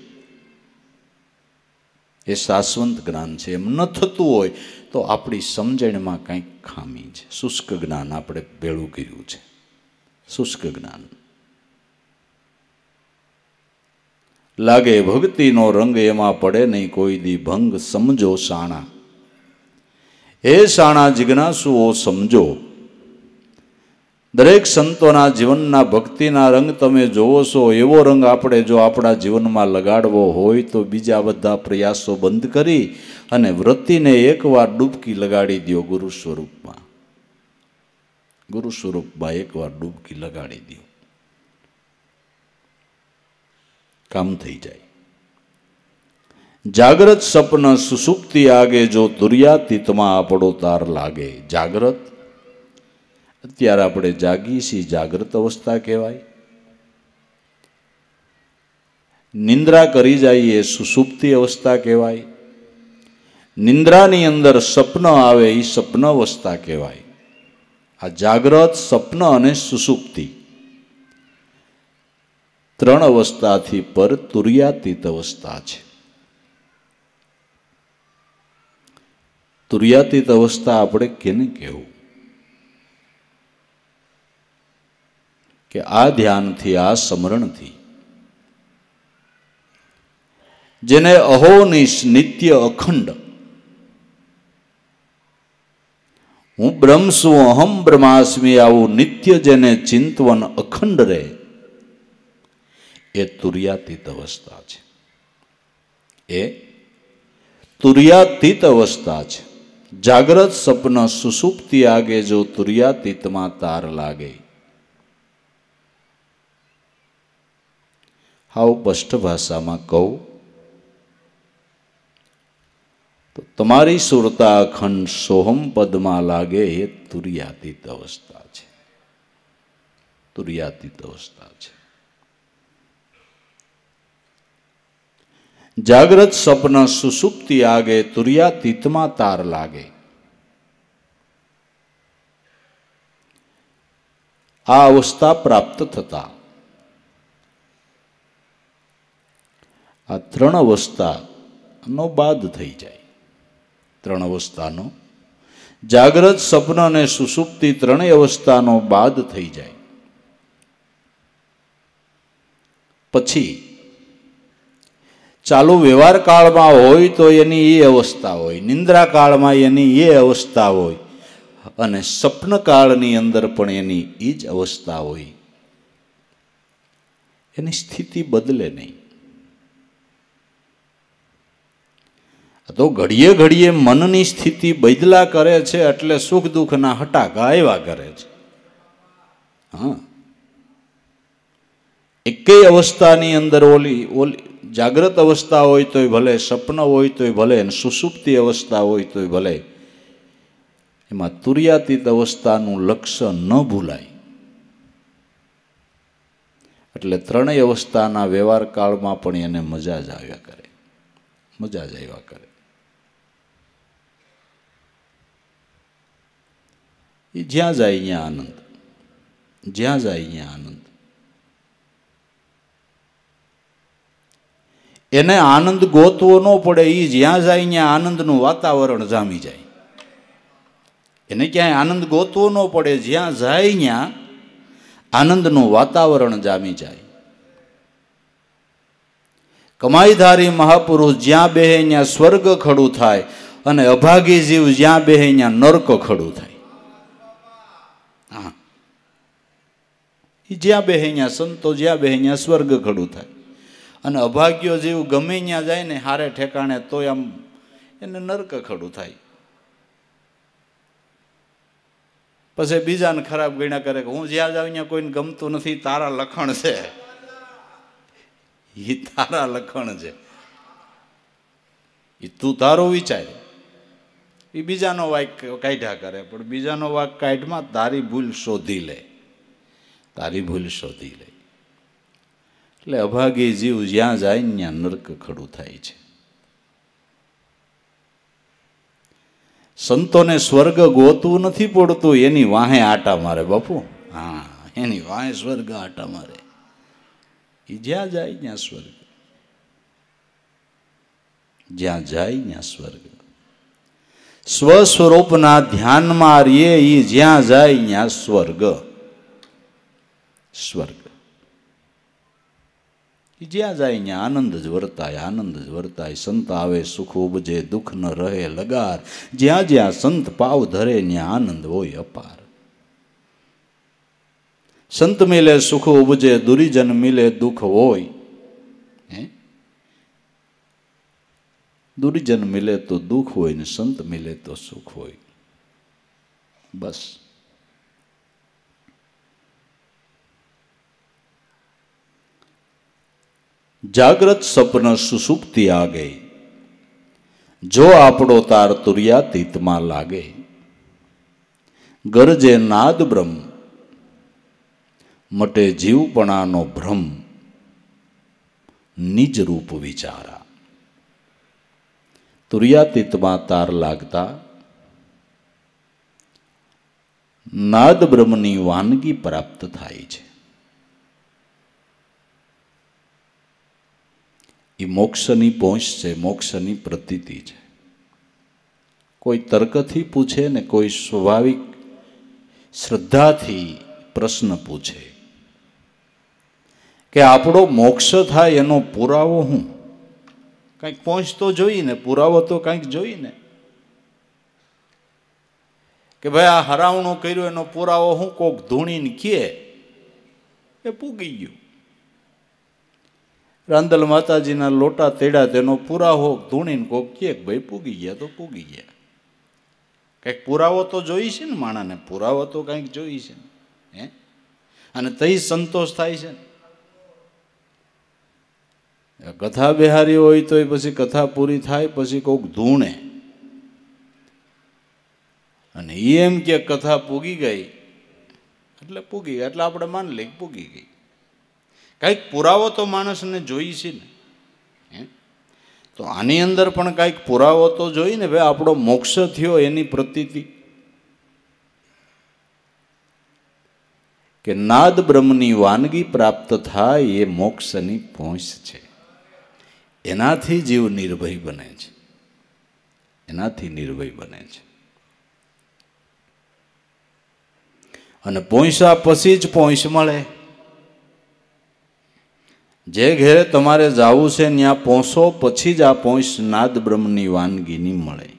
Speaker 1: એ શાશ્વત જ્ઞાન છે. એમ ન થતું હોય તો આપણી સમજણમાં કંઈક ખામી છે. શુષ્ક જ્ઞાન આપણે ભેળું કર્યું છે, શુષ્ક જ્ઞાન. લાગે ભક્તિનો રંગ, એમાં પડે નહીં કોઈ દી ભંગ સમજો શાણા. હે શાણા જિજ્ઞાસુઓ સમજો. દરેક સંતોના જીવનના ભક્તિના રંગ તમે જોવો છો, એવો રંગ આપણે જો આપણા જીવનમાં લગાડવો હોય તો બીજા બધા પ્રયાસો બંધ કરી અને વૃત્તિને એકવાર ડૂબકી લગાડી દો ગુરુ સ્વરૂપમાં. ગુરુ સ્વરૂપમાં એકવાર ડૂબકી લગાડી દો, કામ થઈ જાય. જાગ્રત સપન સુસુપ્તિ આગે, જો તુર્યાતીતમાં આપણો તાર લાગે. જાગ્રત અત્યારે આપણે જાગીએ છીએ, જાગ્રત અવસ્થા કહેવાય. નિંદ્રા કરી જઈએ સુસુપ્તિ અવસ્થા કહેવાય. નિંદ્રાની અંદર સપન આવે એ સપન અવસ્થા કહેવાય. આ જાગ્રત, સપન અને સુસુપ્તિ ત્રણ અવસ્થાથી પર તુર્યાતીત અવસ્થા છે. તુર્યાતીત અવસ્થા આપણે કેને કહેવું? કે આ ધ્યાનથી, આ સ્મરણથી જેને અહોનિશ નિત્ય અખંડ હું બ્રહ્મ છું, અહમ બ્રહ્માસ્મિ આવું નિત્ય જેને ચિંતવન અખંડ રહે એ તુર્યાતીત અવસ્થા છે. એ તુર્યાતીત અવસ્થા છે. જાગ્રત સપન સુષુપ્તિ આગે જો તુર્યાતીતમાં તાર લાગે. હાવ સ્પષ્ટ ભાષામાં કહું તો તમારી સુરતા અખંડ સોહમ પદમાં લાગે એ તુર્યાતીત અવસ્થા છે. તુર્યાતીત અવસ્થા છે. જાગ્રત સપન સુષુપ્તિ આગે તુર્યાતીતમાં તાર લાગે. આ અવસ્થા પ્રાપ્ત થતા આ ત્રણ અવસ્થાનો બાદ થઈ જાય. ત્રણ અવસ્થાનો, જાગ્રત સપન અને સુષુપ્તિ ત્રણેય અવસ્થાનો બાદ થઈ જાય. પછી ચાલુ વ્યવહાર કાળમાં હોય તો એની એ અવસ્થા હોય, નિંદ્રા કાળમાં એની એ અવસ્થા હોય, અને સ્વપ્ન કાળની અંદર પણ એની એ જ અવસ્થા હોય. એની સ્થિતિ બદલે નહીં. તો ઘડીએ ઘડીએ મનની સ્થિતિ બદલા કરે છે એટલે સુખ દુઃખના હટાકા આવ્યા કરે છે. હા, એકેય અવસ્થાની અંદર ઓલી જાગ્રત અવસ્થા હોય તોય ભલે, સ્વપ્ન હોય તોય ભલે, સુષુપ્તિ અવસ્થા હોય તોય ભલે, એમાં તુર્યાતીત અવસ્થાનું લક્ષ્ય ન ભૂલાય. એટલે ત્રણેય અવસ્થાના વ્યવહાર કાળમાં પણ એને મજા જ આવ્યા કરે. મજા જ આવ્યા કરે. એ જ્યાં જાય અહીંયા આનંદ, જ્યાં જાય અહીંયા આનંદ. એને આનંદ ગોતવો ન પડે. એ જ્યાં જાય અહીંયા આનંદનું વાતાવરણ જામી જાય. એને ક્યાંય આનંદ ગોતવો ન પડે. જ્યાં જાય ત્યાં આનંદનું વાતાવરણ જામી જાય. કમાઈધારી મહાપુરુષ જ્યાં બેહે ત્યાં સ્વર્ગ ખડું થાય, અને અભાગી જીવ જ્યાં બેહે ત્યાં નર્ક ખડું થાય. હા, એ જ્યાં બેહે ત્યાં, સંતો જ્યાં બેહે ત્યાં સ્વર્ગ ખડું થાય, અને અભાગ્યો જીવ ગમે ત્યાં જાય ને હારે ઠેકાણે તો આમ એને નર્ક ખડું થાય. પછી બીજાને ખરાબ ગણ્યા કરે કે હું જ્યાં જાઉં ત્યાં કોઈને ગમતું નથી, તારા લખણ છે. એ તારા લખણ છે. એ તું તારો વિચાર. એ બીજાનો વાક કાઢ્યા કરે, પણ બીજાનો વાક કાઢમાં તારી ભૂલ શોધી લે. તારી ભૂલ શોધી લે. એટલે અભાગી જીવ જ્યાં જાય ને ત્યાં નર્ક ખડું થાય છે. સંતોને સ્વર્ગ ગોતવું નથી પડતું, એની વાહે આટા મારે બાપુ. હા, એની વાહે સ્વર્ગ આટા મારે. એ જ્યાં જાય ત્યાં સ્વર્ગ. જ્યાં જાય ત્યાં સ્વર્ગ. સ્વસ્વરૂપના ધ્યાનમાં રહીએ, એ જ્યાં જાય ત્યાં સ્વર્ગ. સ્વર્ગ. જ્યાં જાય ત્યાં આનંદ જ વર્તાય, આનંદ જ વર્તાય. સંત આવે સુખ ઉપજે, દુઃખ ન રહે લગાર. જ્યાં જ્યાં સંત પાવ ધરે ત્યાં આનંદ હોય અપાર. સંત મિલે સુખ ઉપજે, દુરીજન મિલે દુઃખ હોય. દુરીજન મિલે તો દુઃખ હોય ને સંત મિલે તો સુખ હોય. બસ. જાગ્રત સપન સુષુપ્તિ આગે જો આપણો તાર તુર્યાતીતમાં લાગે. ગરજે નાદ બ્રહ્મ મટે જીવપણાનો ભ્રમ નિજ રૂપ વિચારા. તુર્યાતીતમાં તાર લાગતા નાદ બ્રહ્મની વાનગી પ્રાપ્ત થાય છે. એ મોક્ષની પહોંચ છે, મોક્ષની પ્રતીતિ છે. કોઈ તર્કથી પૂછે ને કોઈ સ્વાભાવિક શ્રદ્ધાથી પ્રશ્ન પૂછે કે આપણો મોક્ષ થાય એનો પુરાવો શું? કંઈક પહોંચ તો જોઈ ને, પુરાવો તો કંઈક જોઈ ને. કે ભાઈ આ હરાવણું કર્યું એનો પુરાવો હું? કોક ધૂણીને કહે એ પૂગી ગયું. રાંદલ માતાજીના લોટા તેડ્યા તેનો પુરાવો ધૂણીને કોક કહે કે ભાઈ પૂગી ગયા તો પૂગી ગયા. કંઈક પુરાવો તો જોઈ છે ને, માણાને પુરાવો તો કંઈક જોઈ છે ને. હે, અને તઈ સંતોષ થાય છે ને. કથા બિહારી હોય તો પછી કથા પૂરી થાય પછી કોક ધૂણે અને એમ કે કથા પૂગી ગઈ એટલે પૂગી ગઈ, એટલે આપણે માની લઈએ પૂગી ગઈ. કંઈક પુરાવો તો માણસને જોઈ છે ને. તો આની અંદર પણ કંઈક પુરાવો તો જોઈ ને. ભાઈ આપણો મોક્ષ થયો એની પ્રતીતિ કે નાદ બ્રહ્મની વાનગી પ્રાપ્ત થાય એ મોક્ષની પહોંચ છે. એનાથી જીવ નિર્ભય બને છે, એનાથી નિર્ભય બને છે. અને પહોંચ્યા પછી જ પહોંચ મળે. જે ઘેરે તમારે જવું છે ત્યાં પહોંચો પછી જ આ પહોંચ નાદ બ્રહ્મની વાનગીની મળે.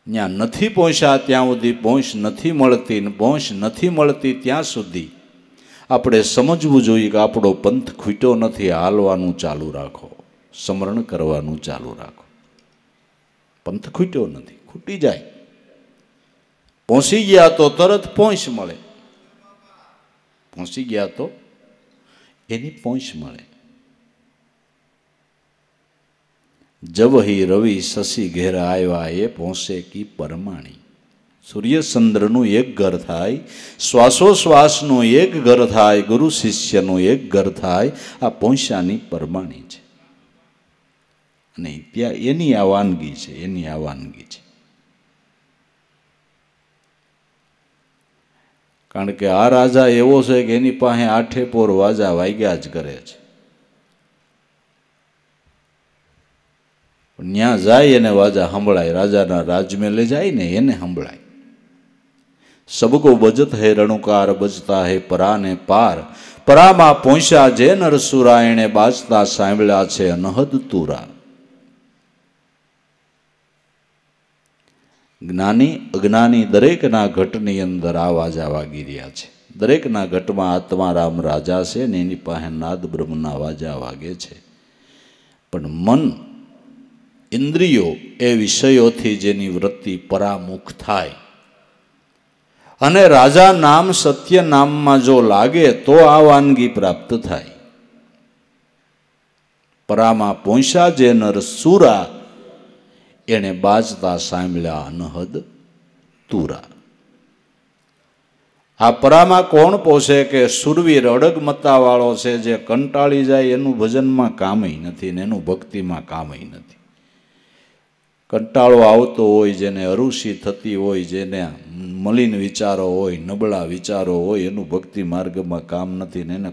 Speaker 1: ત્યાં નથી પહોંચ્યા ત્યાં સુધી પહોંચ નથી મળતી, ને પહોંચ નથી મળતી ત્યાં સુધી આપણે સમજવું જોઈએ કે આપણો પંથ ખૂટ્યો નથી. હાલવાનું ચાલુ રાખો, સ્મરણ કરવાનું ચાલુ રાખો. પંથ ખૂટ્યો નથી, ખૂટી જાય. પહોંચી ગયા તો તરત પહોંચ મળે, પહોંચી ગયા તો એની પહોંચ મળે. જબ હી રવિ શશી ઘેરા આવ્યા એ પહોંચે કી પરમાણી. સૂર્ય ચંદ્રનું એક ઘર થાય, શ્વાસોશ્વાસનું એક ઘર થાય, ગુરુ શિષ્યનું એક ઘર થાય. આ પહોંચ્યાની પરમાણી છે. અને ત્યાં એની આ વાનગી છે, એની આ વાનગી છે. કારણ કે આ રાજા એવો છે કે એની પાસે આઠે પોર વાજા વાગ્યા જ કરે છે. ત્યાં જાય એને વાજા સંભળાય. રાજાના રાજમહેલે જાય ને એને સંભળાય. સબકો બજત હે રણુકાર, બજતા હે પરાને પાર. પરામાં પહોંચ્યા જે નરસુરા, એણે બાજતા સાંભળ્યા છે અનહદ તુરા. જ્ઞાની અજ્ઞાની દરેકના ઘટની અંદર આ વાજા વાગી રહ્યા છે. દરેકના ઘટમાં આત્મારામ રાજા છે ને એની પાસે નાદ બ્રહ્મના વાજા વાગે છે. પણ મન ઇન્દ્રિયો એ વિષયોથી જેની વૃત્તિ પરામુખ થાય અને રાજા નામ સત્ય નામમાં જો લાગે તો આ વાનગી પ્રાપ્ત થાય. પરામાં પહોંચ્યા જે નર સુરા, એને બાજતા સાંભળ્યા અનહદ તુરા. આ પરામાં કોણ પહોંચે કે સુરવીર અડગમતા વાળો છે, જે કંટાળી જાય એનું ભજનમાં કામય નથી ને એનું ભક્તિમાં કામય નથી. કંટાળો આવતો હોય, જેને અરુષિ થતી હોય, જેને મલિન વિચારો હોય, નબળા વિચારો હોય, એનું ભક્તિ માર્ગમાં કામ નથી ને એને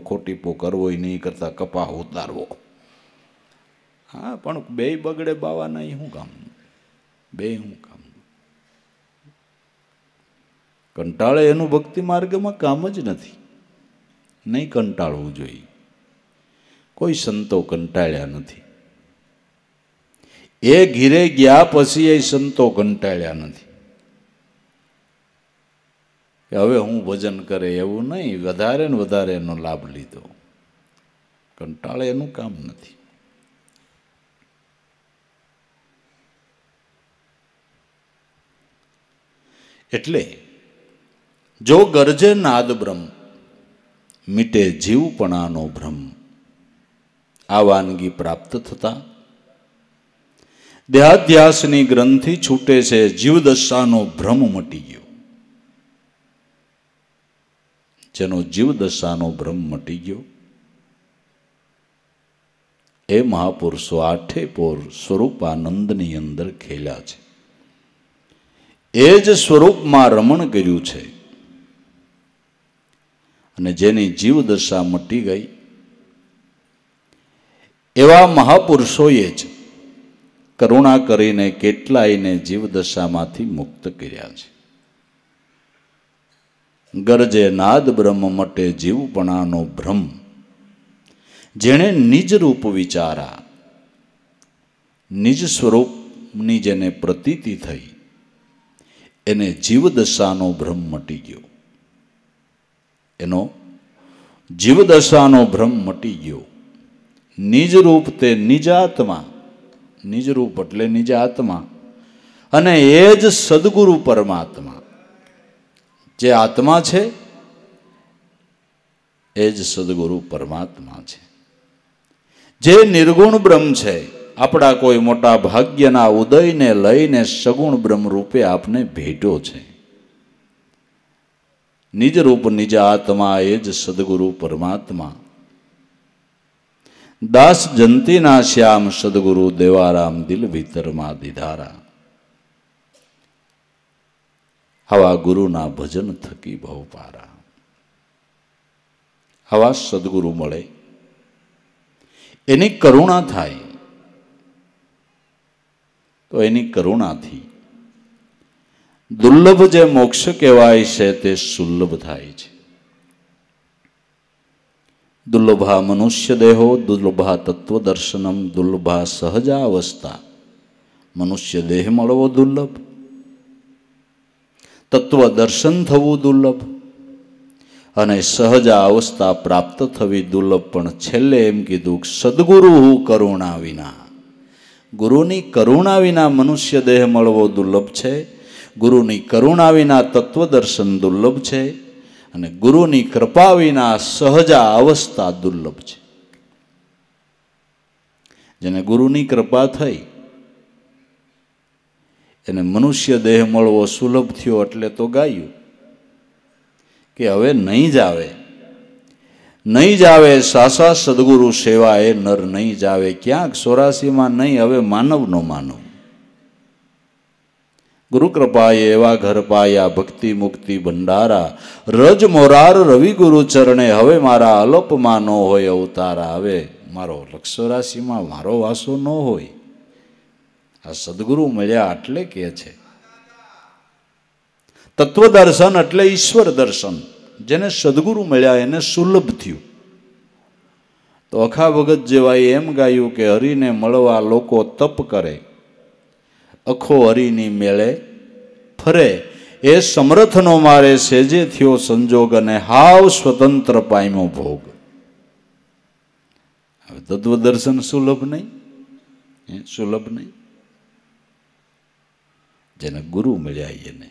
Speaker 1: ખોટીપો કરવો નહીં, કરતા કપા ઉતારવો. હા, પણ બે બગડે બાવાના શું કામ? બે શું કામ? કંટાળે એનું ભક્તિ માર્ગમાં કામ જ નથી. નહીં કંટાળવું જોઈએ. કોઈ સંતો કંટાળ્યા નથી. એ ઘીરે ગયા પછી એ સંતો કંટાળ્યા નથી કે હવે હું ભજન કરે, એવું નહીં. વધારે ને વધારે એનો લાભ લીધો. કંટાળે એનું કામ નથી. એટલે જો ગરજે નાદ બ્રહ્મ, મીટે જીવપણાનો ભ્રમ. આ વાનગી પ્રાપ્ત થતા દેહાધ્યાસની ગ્રંથિ છૂટે છે, જીવદશાનો ભ્રમ મટી ગયો. જેનો જીવદશાનો ભ્રમ મટી ગયો એ મહાપુરુષો આઠે પોર સ્વરૂપાનંદની અંદર ખેલ્યા છે. એ જ સ્વરૂપમાં રમણ કર્યું છે. અને જેની જીવદશા મટી ગઈ એવા મહાપુરુષોએ જ કરુણા કરીને કેટલાયને જીવદશામાંથી મુક્ત કર્યા છે. ગરજે નાદ બ્રહ્મ મટે જીવપણાનો ભ્રમ, જેણે નિજ રૂપ વિચારા, નિજ સ્વરૂપની જેને પ્રતીતિ થઈ, એને જીવદશાનો ભ્રમ મટી ગયો. એનો જીવદશાનો ભ્રમ મટી ગયો. નિજ રૂપ તે નિજાત્મા, નિજ રૂપ એટલે નિજ આત્મા, અને એ જ સદગુરુ પરમાત્મા. જે આત્મા છે એ જ સદગુરુ પરમાત્મા છે. જે નિર્ગુણ બ્રહ્મ છે, આપણા કોઈ મોટા ભાગ્યના ઉદયને લઈને સગુણ બ્રહ્મ રૂપે આપને ભેટ્યો છે. નિજ રૂપ નિજ આત્મા એ જ સદગુરુ પરમાત્મા. દાસ જંતીના શ્યામ સદગુરુ દેવારામ દિલ ભીતરમાં દીધારા. આવા ગુરુના ભજન થકી ભવ પારા. આવા સદગુરુ મળે, એની કરુણા થાય તો એની કરુણાથી દુર્લભ જે મોક્ષ કહેવાય છે તે સુલભ થાય છે. દુર્લભા મનુષ્ય દેહો દુર્લભા તત્વદર્શનમ દુર્લભા સહજાવસ્થા. મનુષ્ય દેહ મળવો દુર્લભ, તત્વદર્શન થવું દુર્લભ, અને સહજા અવસ્થા પ્રાપ્ત થવી દુર્લભ. પણ છેલ્લે એમ કીધું સદગુરુ કરુણા વિના, ગુરુની કરુણા વિના મનુષ્ય દેહ મળવો દુર્લભ છે. ગુરુની કરુણા વિના તત્વદર્શન દુર્લભ છે, અને ગુરુની કૃપા વિના સહજા અવસ્થા દુર્લભ છે. જેને ગુરુની કૃપા થઈ એને મનુષ્ય દેહ મળવો સુલભ થયો. એટલે તો ગાયું કે હવે નહીં જાવે, નહીં જાવે સાસા સદગુરુ સેવા એ નર નહીં જાવે. ક્યાંક 84માં નહીં, હવે માનવનો માનવ. ગુરુ કૃપાએ એવા ઘર પાયા ભક્તિ મુક્તિ ભંડારા. રજ મોરાર રવિ ગુરુ ચરણે હવે મારા અલોપમાં ન હોય અવતારા. હવે મારો 84માં મારો વાસો ન હોય. આ સદગુરુ મળ્યા એટલે કે છે તત્વદર્શન એટલે ઈશ્વર દર્શન. જેને સદગુરુ મળ્યા એને સુલભ થયું. તો અખા ભગત જેવાએ એમ ગાયું કે હરિને મળવા લોકો તપ કરે, અખો હરિની મેળે ફરે. એ સમર્થનો મારે સેજે થયો સંજોગ, અને હાવ સ્વતંત્ર પામ્યો ભોગ. હવે તત્વદર્શન સુલભ નહીં, સુલભ નહીં. જેને ગુરુ મળ્યા એને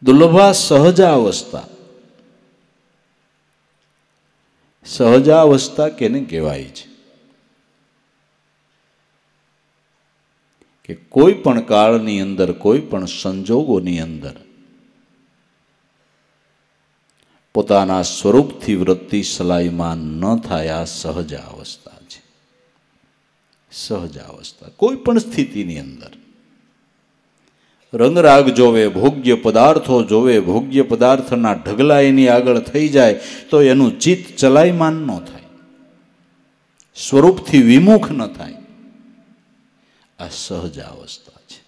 Speaker 1: દુર્લભા સહજાવસ્થા. સહજાવસ્થા કેને કહેવાય છે? કે કોઈ પણ કાળની અંદર, કોઈ પણ સંજોગોની અંદર પોતાના સ્વરૂપથી વૃત્તિ સલાયમાન ન થાય. આ સહજાવસ્થા છે. સહજાવસ્થા કોઈ પણ સ્થિતિની અંદર રંગરાગ જોવે, ભોગ્ય પદાર્થો જોવે, ભોગ્ય પદાર્થના ઢગલા એની આગળ થઈ જાય તો એનું ચિત્ત ચલાયમાન ન થાય, સ્વરૂપથી વિમુખ ન થાય. આ સહજાવસ્થા છે.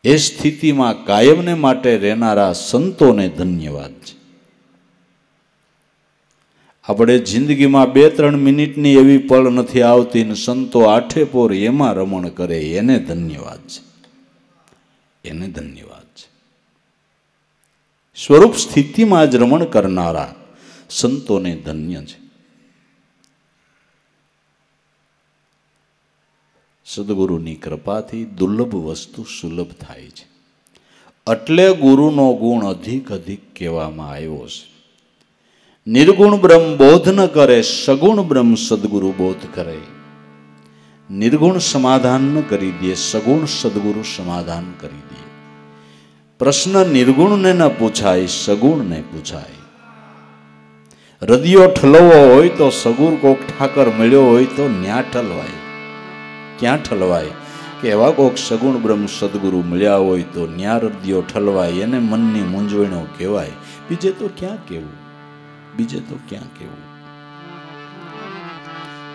Speaker 1: એ સ્થિતિમાં કાયમને માટે રહેનારા સંતોને ધન્યવાદ છે. આપણે જિંદગીમાં 2-3 મિનિટની એવી પળ નથી આવતી ને સંતો આઠે પોર એમાં રમણ કરે. એને ધન્યવાદ છે, એને ધન્યવાદ છે. સ્વરૂપ સ્થિતિમાં જ રમણ કરનારા સંતોને ધન્ય છે. સદગુરુની કૃપાથી દુર્લભ વસ્તુ સુલભ થાય છે. એટલે ગુરુનો ગુણ અધિક અધિક કહેવામાં આવ્યો છે. નિર્ગુણ બ્રહ્મ બોધ ન કરે, સગુણ બ્રહ્મ સદગુરુ બોધ કરે. નિર્ગુણ સમાધાન ન કરી દે, સગુણ સદગુરુ સમાધાન કરી દે. પ્રશ્ન નિર્ગુણને ન પૂછાય, સગુણને પૂછાય. હૃદયો ઠલવો હોય તો સગુર કોક ઠાકર મળ્યો હોય તો ન્યા ઠલવાય. ક્યાં ઠલવાય? કે એવા કોક સગુણ બ્રહ્મ સદગુરુ મળ્યા હોય તો ન્યા હૃદયો ઠલવાય. એને મનની મૂંઝવણો કહેવાય. બીજે તો ક્યાં કહેવું? बीजे तो क्या केवुं।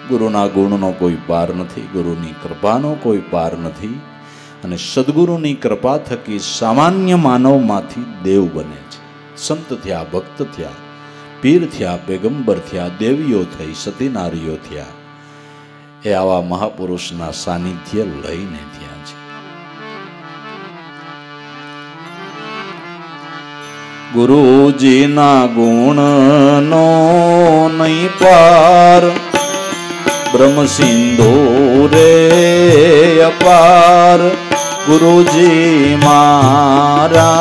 Speaker 1: गुरुना गुणनो कोई पार नहीं, गुरुनी कृपानो कोई पार नहीं। અને સદગુરુની કૃપા થકી સામાન્ય માનવમાંથી દેવ બને છે। સંત થયા, ભક્ત થયા, પીર થયા, પેગંબર થયા, દેવીઓ થઈ, સતી નારીઓ થયા, એ આવા મહાપુરુષના સાનિધ્ય લઈને થયા છે। ગુરુજીના ગુણનો નહીં પાર, ब्रह्म सिंधु रे अपार। गुरुजी मारा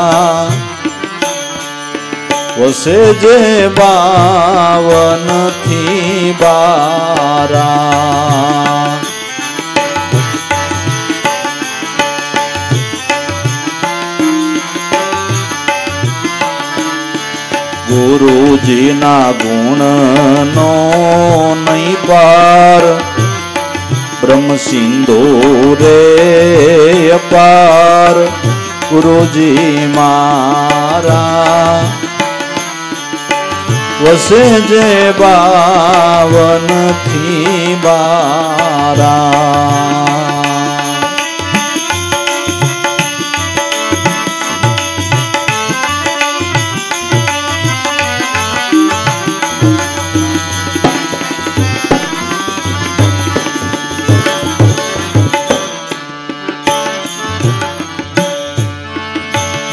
Speaker 1: वसे जे बावन थी बारा। गुरुजी ना गुण नो नहीं पार, ब्रह्म सिंधु रे अपार। गुरुजी मारा वसे जे बावन थी बारा।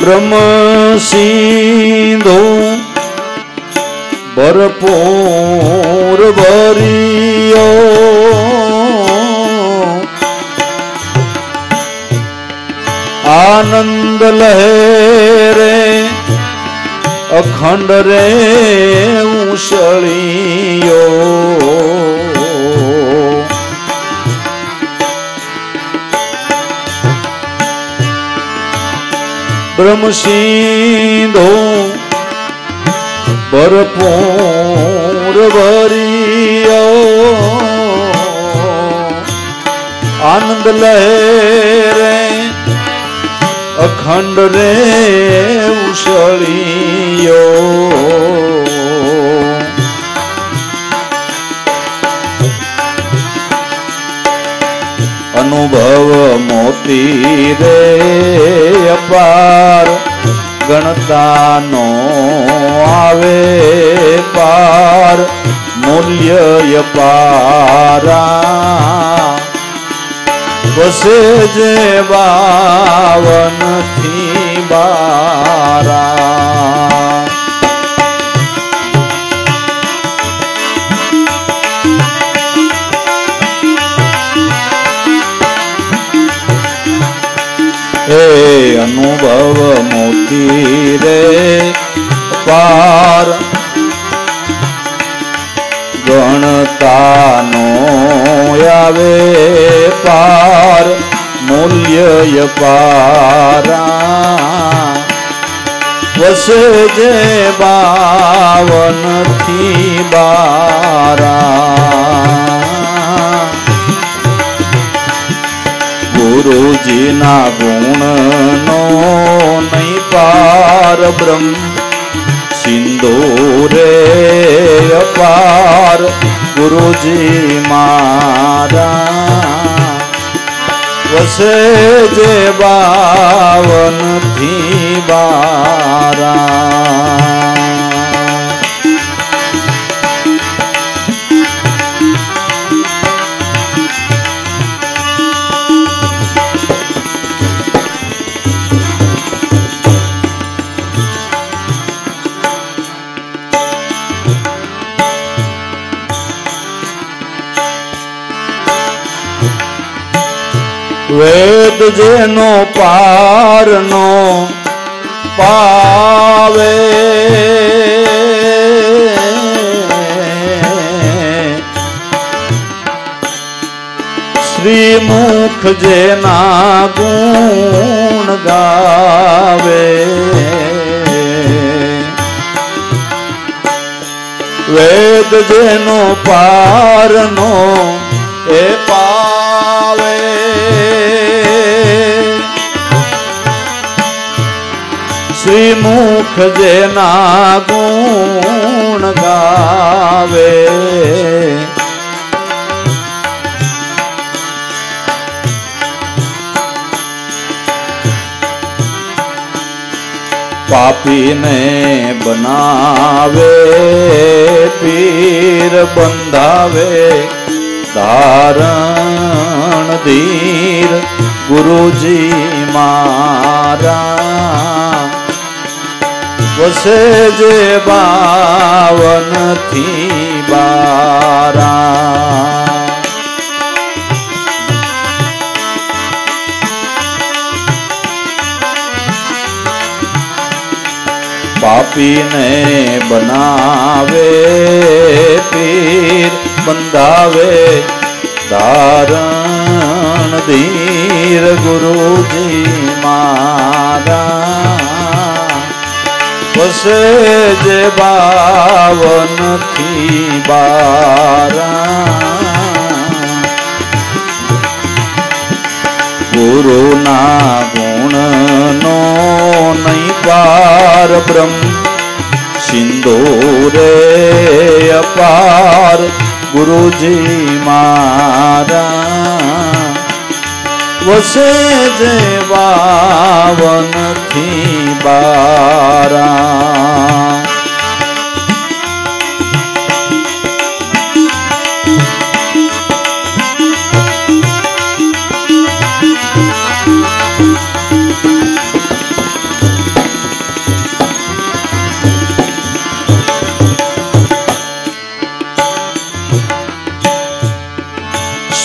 Speaker 1: ब्रह्म सिंधु भरपूर भरियो, आनंद लहरे अखंड रे उछलियो। ब्रह्म सिंधु भरपूर भरियो, आनंद लहरे अखंड रे उछलियो। अनुभव मोती रे अपार, गणता नो आवे पार। मूल्य अपारा वसे जे बावन थी बारा। हे अनुभव मोती रे पार, गणता नो आवे पार। मूल्य पारा वसे जे बावन थी बारा। गुरुजी ना गुण नो नहीं पार, ब्रह्म सिंधु रे अपार। गुरुजी मारा वसे जे बावन थी बारा। वेद जेनो पार नो पावे, श्रीमुख जेना गुण गावे। वेद जेनो पार नो ए पावे, श्रीमुख जेना गुण गावे पापी ने बनावे पीर बंधावे धारण धीर गुरुजी मारा वसे जे बावन थी बारा पापी ने बनावे पीर बंधावे धारण धीर गुरुजी मारा वसे जे बावन थी बारा गुरु ना गुण नो नहीं पार ब्रह्म सिंदूरे अपार गुरुजी मारा वसे जे बावन थी बारा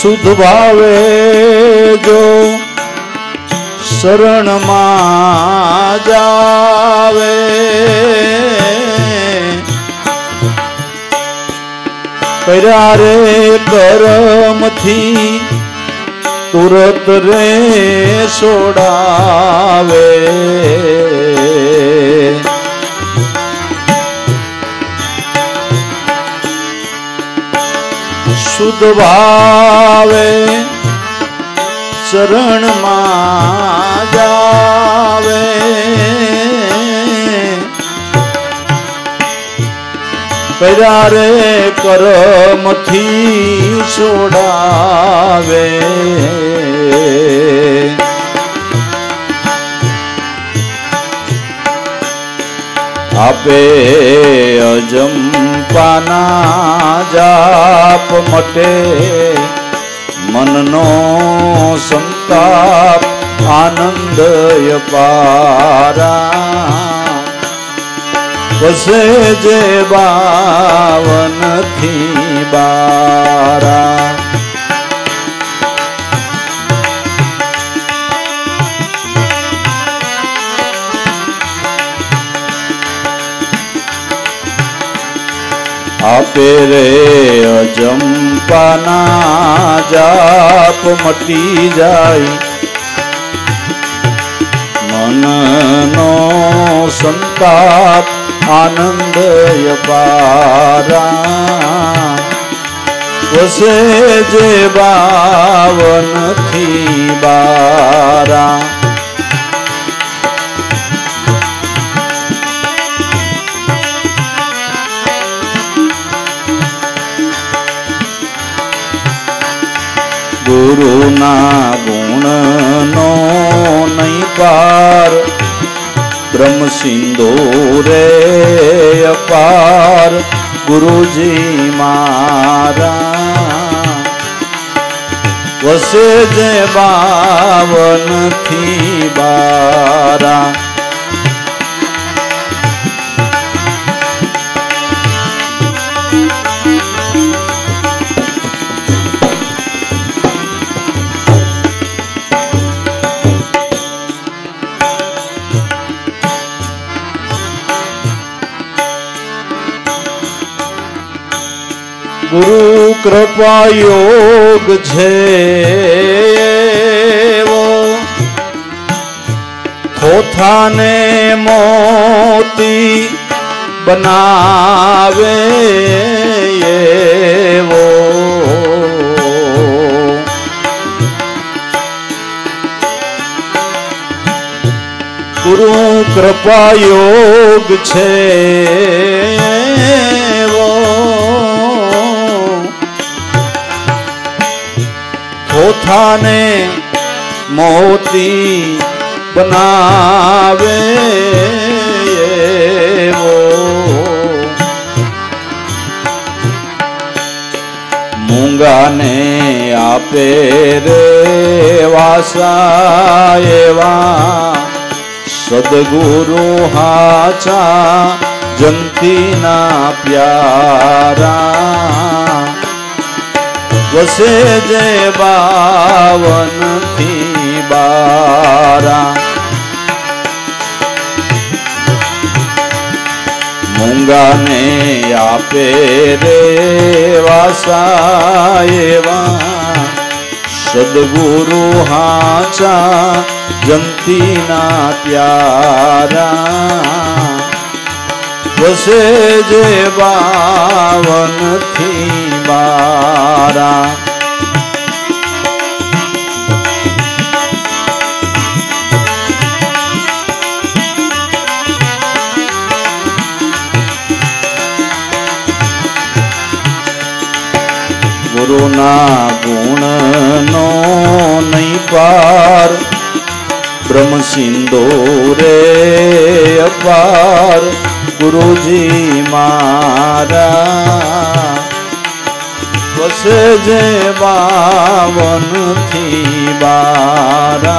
Speaker 1: शुद्ध भावे जो शरण मां जावे कर्या रे कर्म थी तुरत रे सोडावे शुद्ध भावे चरण मां जावे कर्या रे कर्म थी सोडावे आपे अजंपाना जाप मटे मननो संताप आनंद अपारा वसे जे बावन थी बारा आपे रे अजंपाना जाप मटी जाई मननो संताप आनंद अपारा वसे जे बावन थी बारा गुरु ना गुण नो नहीं पार ब्रह्म सिंदूरे अपार गुरुजी मारा वसे जे बावन थी बारा गुरु कृपा योग छे वो थोथा ने मोती बनावे वो ગુરુ કૃપા યોગ છે થોથાને મોતી બનાવે મૂંગાને આપે રે વાસા એવા સદગુરુ હાચા જંતીના પ્યારા વસે જે 52 થી 12 મૂંગાને આપે રે વાસા એવા સદગુરુ હાચા જંતીના પ્યારા વસે જે 52 થી 12 ગુરુના ગુણનો નહીં પાર બ્રહ્મ સિંધુ રે અપાર ગુરુજી મારા વસે જે 52 થી 12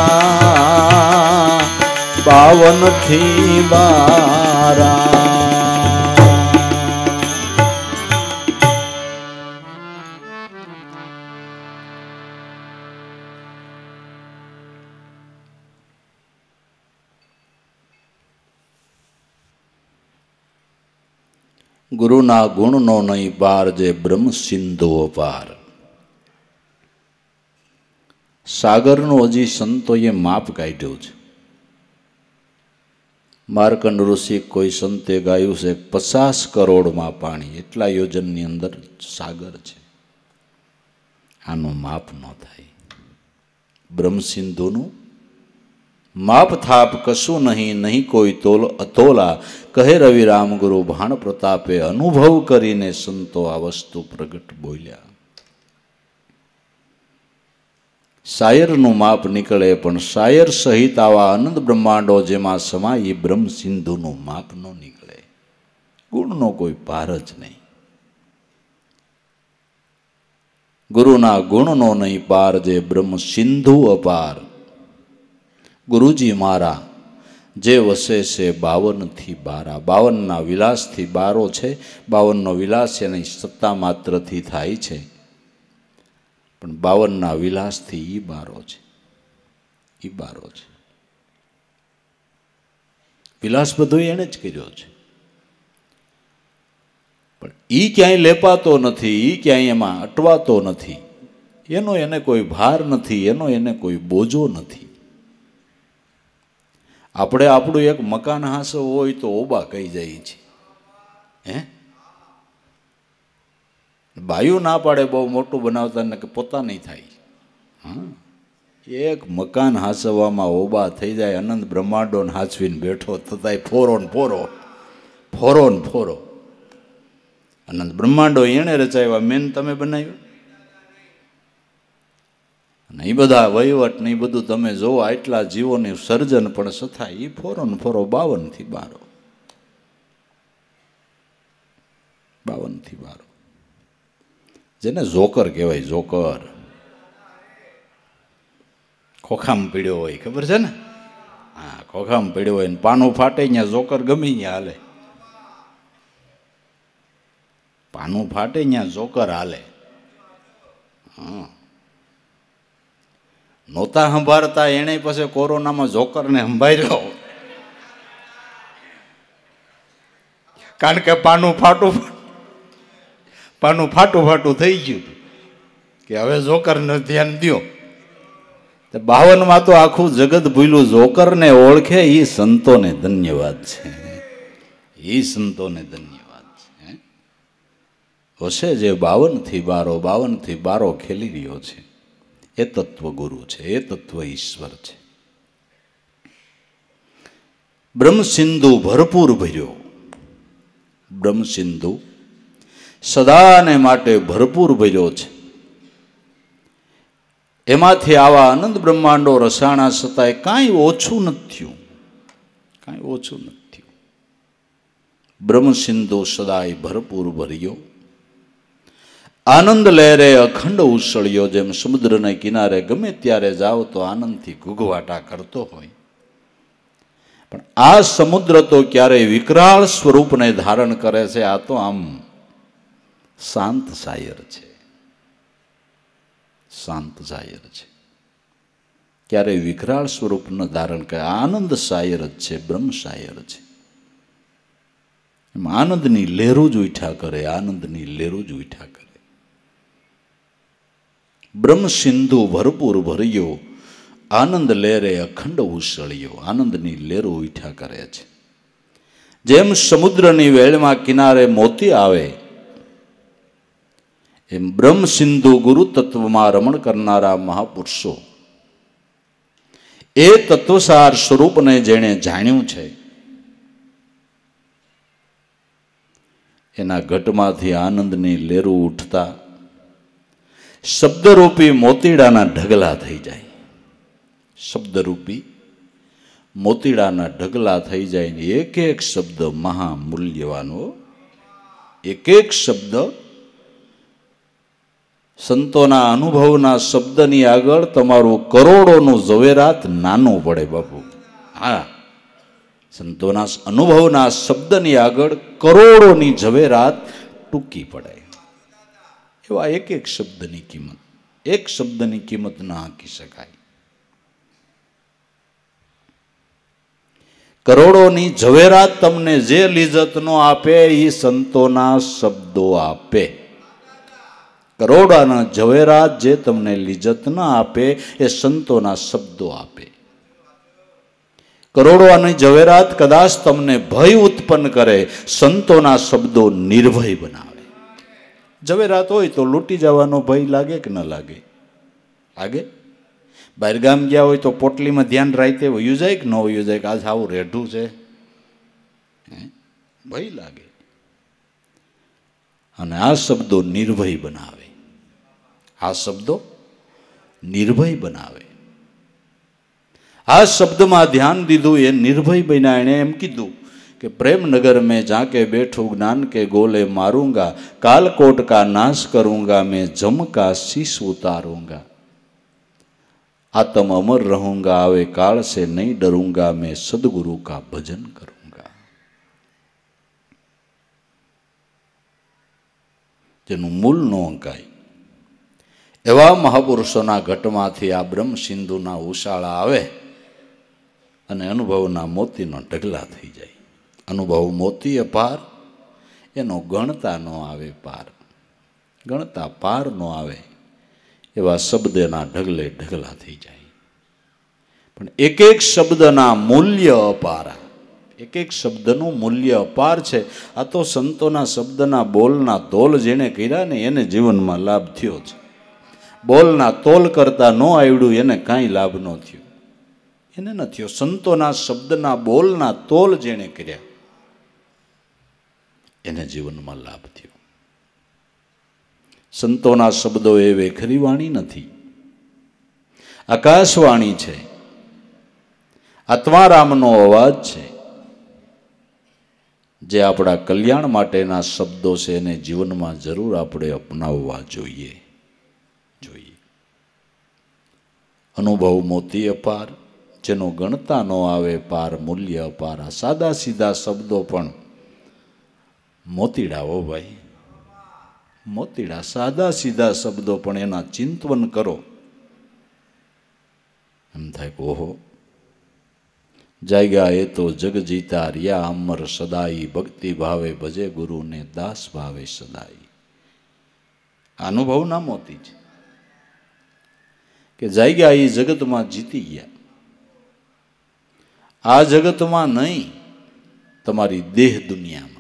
Speaker 1: 52 થી 12 ગુરુના ગુણનો નહીં પાર જે બ્રહ્મ સિંધુ અપાર. સાગરનું હજી સંતોએ માપ કાઢ્યું છે. માર્કંડ ઋષિ કોઈ સંતે ગાયું છે 50 કરોડમાં પાણી એટલા યોજનની અંદર સાગર છે. આનું માપ ન થાય. બ્રહ્મ સિંધુનું માપ થાપ કશું નહીં, નહીં કોઈ તોલ અતોલા. કહે રવિ રામ ગુરુ ભાણ પ્રતાપે અનુભવ કરીને સંતો આ વસ્તુ પ્રગટ બોલ્યા. શાયરનું માપ નીકળે પણ શાયર સહિત આવા અનંત બ્રહ્માંડો જેમાં સમાય એ બ્રહ્મ સિંધુનું માપ ન નીકળે. ગુણનો કોઈ પાર જ નહીં. ગુરુના ગુણનો નહીં પાર જે બ્રહ્મ સિંધુ અપાર. ગુરુજી મારા જે વસે છે 52 થી 12. 52ના વિલાસથી 12 છે. 52નો વિલાસ એની સત્તા માત્રથી થાય છે, પણ 52ના વિલાસથી ઈ 12 છે. ઈ 12 છે. વિલાસ બધો એને જ કર્યો છે, પણ ઈ ક્યાંય લેપાતો નથી, ઈ ક્યાંય એમાં અટવાતો નથી. એનો એને કોઈ ભાર નથી, એનો એને કોઈ બોજો નથી. આપણે આપણું એક મકાન હાંસો હોય તો ઓબા કહી જાય છે. હે બાયું ના પાડે બહુ મોટું બનાવતા ને કે પોતા નહીં થાય. હા, એક મકાન હાંસવામાં ઓબા થઈ જાય. અનંત બ્રહ્માંડોને હાંચવીને બેઠો થતા ફોરો ને ફોરો, ફોરો ને ફોરો. અનંત બ્રહ્માંડો એણે રચાવ્યા, મેન તમે બનાવ્યું. અને એ બધા વહીવટ ને એ બધું તમે જોવો, આટલા જીવોનું સર્જન પણ છતાં એ ફોરો ને ફોરો 52 થી 12. 52 થી 12 જેને જોકર કહેવાય. જોકર ખોખામાં પીડ્યો હોય, ખબર છે ને? હા, ખોખામાં પીડ્યો હોય ને પાનું ફાટે ત્યાં જોકર ગમે ત્યાં હાલે. પાનું ફાટે ત્યાં જોકર હાલે. હા, નહોતા સંભાળતા એને પછી કોરોનામાં જોકરને સંભાળ્યો, કારણ કે પાનું ફાટું થઈ ગયું કે હવે જોકરને ધ્યાન દો. 52માં તો આખું જગત ભૂલ્યું. જોકરને ઓળખે એ સંતોને ધન્યવાદ છે. એ સંતોને ધન્યવાદ છે. હશે જે 52 થી 12, 52 થી 12 ખેલી રહ્યો છે, એ તત્વ ગુરુ છે, એ તત્વ ઈશ્વર છે. બ્રહ્મસિંધુ ભરપૂર ભર્યો. બ્રહ્મસિંધુ સદાને માટે ભરપૂર ભર્યો છે. એમાંથી આવા અનંત બ્રહ્માંડો રસાણા છતાંય કાંઈ ઓછું નથી થયું. કાંઈ ઓછું નથી થયું. બ્રહ્મસિંધુ સદાય ભરપૂર ભર્યો. આનંદ લહેરે અખંડ ઉછળ્યો. જેમ સમુદ્રને કિનારે ગમે ત્યારે જાઓ તો આનંદથી ઘૂઘવાટા કરતો હોય, પણ આ સમુદ્ર તો ક્યારેય વિકરાળ સ્વરૂપને ધારણ કરે છે. આ તો આમ શાંત શાયર છે. શાંત શાયર છે. ક્યારેય વિકરાળ સ્વરૂપ ન ધારણ કરે. આનંદ શાયર જ છે, બ્રહ્મ શાયર છે. એમ આનંદની લહેરો જ ઉઠ્યા કરે. આનંદની લહેરો જ ઉઠ્યા કરે. બ્રહ્મ સિંધુ ભરપૂર ભર્યો. આનંદ લહેરે અખંડ ઉછળ્યો. આનંદની લહેરો ઉઠ્યા કરે છે. જેમ સમુદ્રની વેળમાં કિનારે મોતી આવે, એમ બ્રહ્મ સિંધુ ગુરુ તત્વમાં રમણ કરનારા મહાપુરુષો, એ તત્વસાર સ્વરૂપને જેણે જાણ્યું છે, એના ઘટમાંથી આનંદની લહેરો ઉઠતા શબ્દરૂપી મોતીડાના ઢગલા થઈ જાય. શબ્દરૂપી મોતીડાના ઢગલા થઈ જાય ને એક એક શબ્દ મહામૂલ્યવાનો. એક એક શબ્દ સંતોના અનુભવના શબ્દની આગળ તમારું કરોડોનું ઝવેરાત નાનું પડે બાપુ. હા, સંતોના અનુભવના શબ્દની આગળ કરોડોની ઝવેરાત ટૂંકી પડે. એવા એક એક શબ્દની કિંમત, એક શબ્દની કિંમત ના આંકી શકાય. કરોડોની ઝવેરાત તમને જે લિજ્જત નો આપે એ સંતોના શબ્દો આપે. કરોડોના ઝવેરાત જે તમને લિજ્જત ના આપે એ સંતોના શબ્દો આપે. કરોડોની ઝવેરાત કદાચ તમને ભય ઉત્પન્ન કરે, સંતોના શબ્દો નિર્ભય બનાવે. ઝવેરાત હોય તો લૂંટી જવાનો ભય લાગે કે ન લાગે? લાગે. બહારગામ ગયા હોય તો પોટલીમાં ધ્યાન રાખે વયું જાય કે ન વયું જાય, કે આજ આવું રેઢું છે, ભય લાગે. અને આ શબ્દો નિર્ભય બનાવે. આ શબ્દો નિર્ભય બનાવે. આ શબ્દમાં ધ્યાન દીધું, એ નિર્ભય બન્યા. એણે એમ કીધું कि प्रेम नगर में जाके बैठू ज्ञान के गोले मारूंगा, कालकोट का नाश करूंगा, मैं जम का शीश उतारूंगा, आत्म अमर रहूंगा, आवे काल से नहीं डरूंगा, मैं सदगुरु का भजन करूंगा. जेनु मूल नो अंकाय एवा महापुरुषोना घटमांथी आ ब्रह्म सिंधुना उछाळा आवे अने अनुभवना मोतीनो ढगला थई जाय. अनुभव मोती अपार, एनो गणता नो आवे पार. गणता पार नो आवे एवा शब्दना ढगले ढगला थई जाय. पण एक एक शब्दना मूल्य अपार. एक एक शब्दनु मूल्य अपार छे. आ तो संतोना शब्दना बोलना तोल जेने कर्या ने एने जीवनमां लाभ थयो छे. बोलना तोल करता नो आवड्युं एने कांई लाभ न थयो. एने न थयो. संतोना शब्दना बोलना तोल जेने कर्या एने जीवनमां लाभ थयो. संतोना शब्दो ए वेखरी वाणी नथी, आकाशवाणी छे, आत्मारामनो अवाज छे. जे आपड़ा कल्याण माटेना शब्दो छे एने जीवनमां जरूर आपणे अपनाववा जोईए. अनुभव मोती अपार, जेनो गणता नो आवे पार, मूल्य अपार. सादा सीधा शब्दों पण मोतीड़ा हो भाई, मोतीड़ा. सादा सीधा शब्दों पण एना चिंतवन करो एम थाय के ओहो जायगा ए तो जग जीता रिया अमर सदाई, भक्ति भावे भजे गुरु ने दास भावे सदाई. अनुभव ना मोती छे के जायगा ए जगत में जीती गया. आ जगत में नहीं, तमारी देह दुनिया में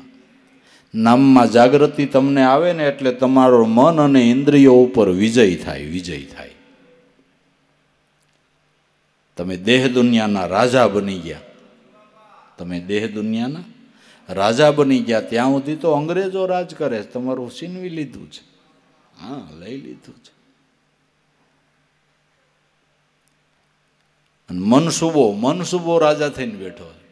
Speaker 1: नाम में जागृति तमने आवे ने एटले तमारो मन अने इंद्रियों पर विजय थाय. विजय थाय. तमे देह दुनिया ना राजा बनी गया. તમે દેહ દુનિયાના રાજા બની ગયા ત્યાં સુધી તો અંગ્રેજો રાજ કરે, તમારું છીનવી લીધું છે. હા, લઈ લીધું છે. અને મનસુબો રાજા થઈને બેઠો છે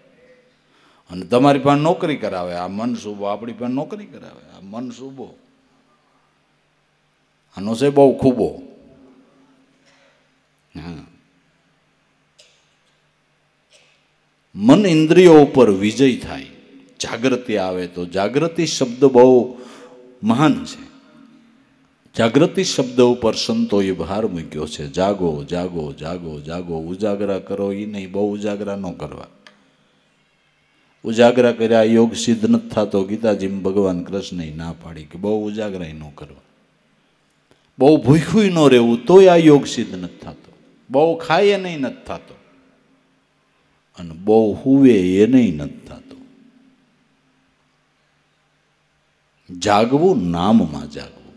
Speaker 1: અને તમારી પાસે નોકરી કરાવે. આ મનસુબો આપણી પાસે નોકરી કરાવે. આ મનસુબો આનો છે બહુ ખૂબો. હા, મન ઇન્દ્રિયો ઉપર વિજય થાય, જાગૃતિ આવે તો. જાગૃતિ શબ્દ બહુ મહાન છે. જાગૃતિ શબ્દ ઉપર સંતોએ ભાર મૂક્યો છે. જાગો જાગો જાગો જાગો. ઉજાગરા કરો એ નહીં, બહુ ઉજાગરા ન કરવા. ઉજાગરા કર્યા યોગ સિદ્ધ નથી થતો. ગીતાજીમાં ભગવાન કૃષ્ણએ ના પાડી કે બહુ ઉજાગરા ન કરવા. બહુ ભૂખ્યું ન રહેવું તોય આ યોગ સિદ્ધ નથી થતો. બહુ ખાય નહીં નથી થતો અને બહુ હુવે એ નહીં નથી થતો. જાગવું નામમાં જાગવું.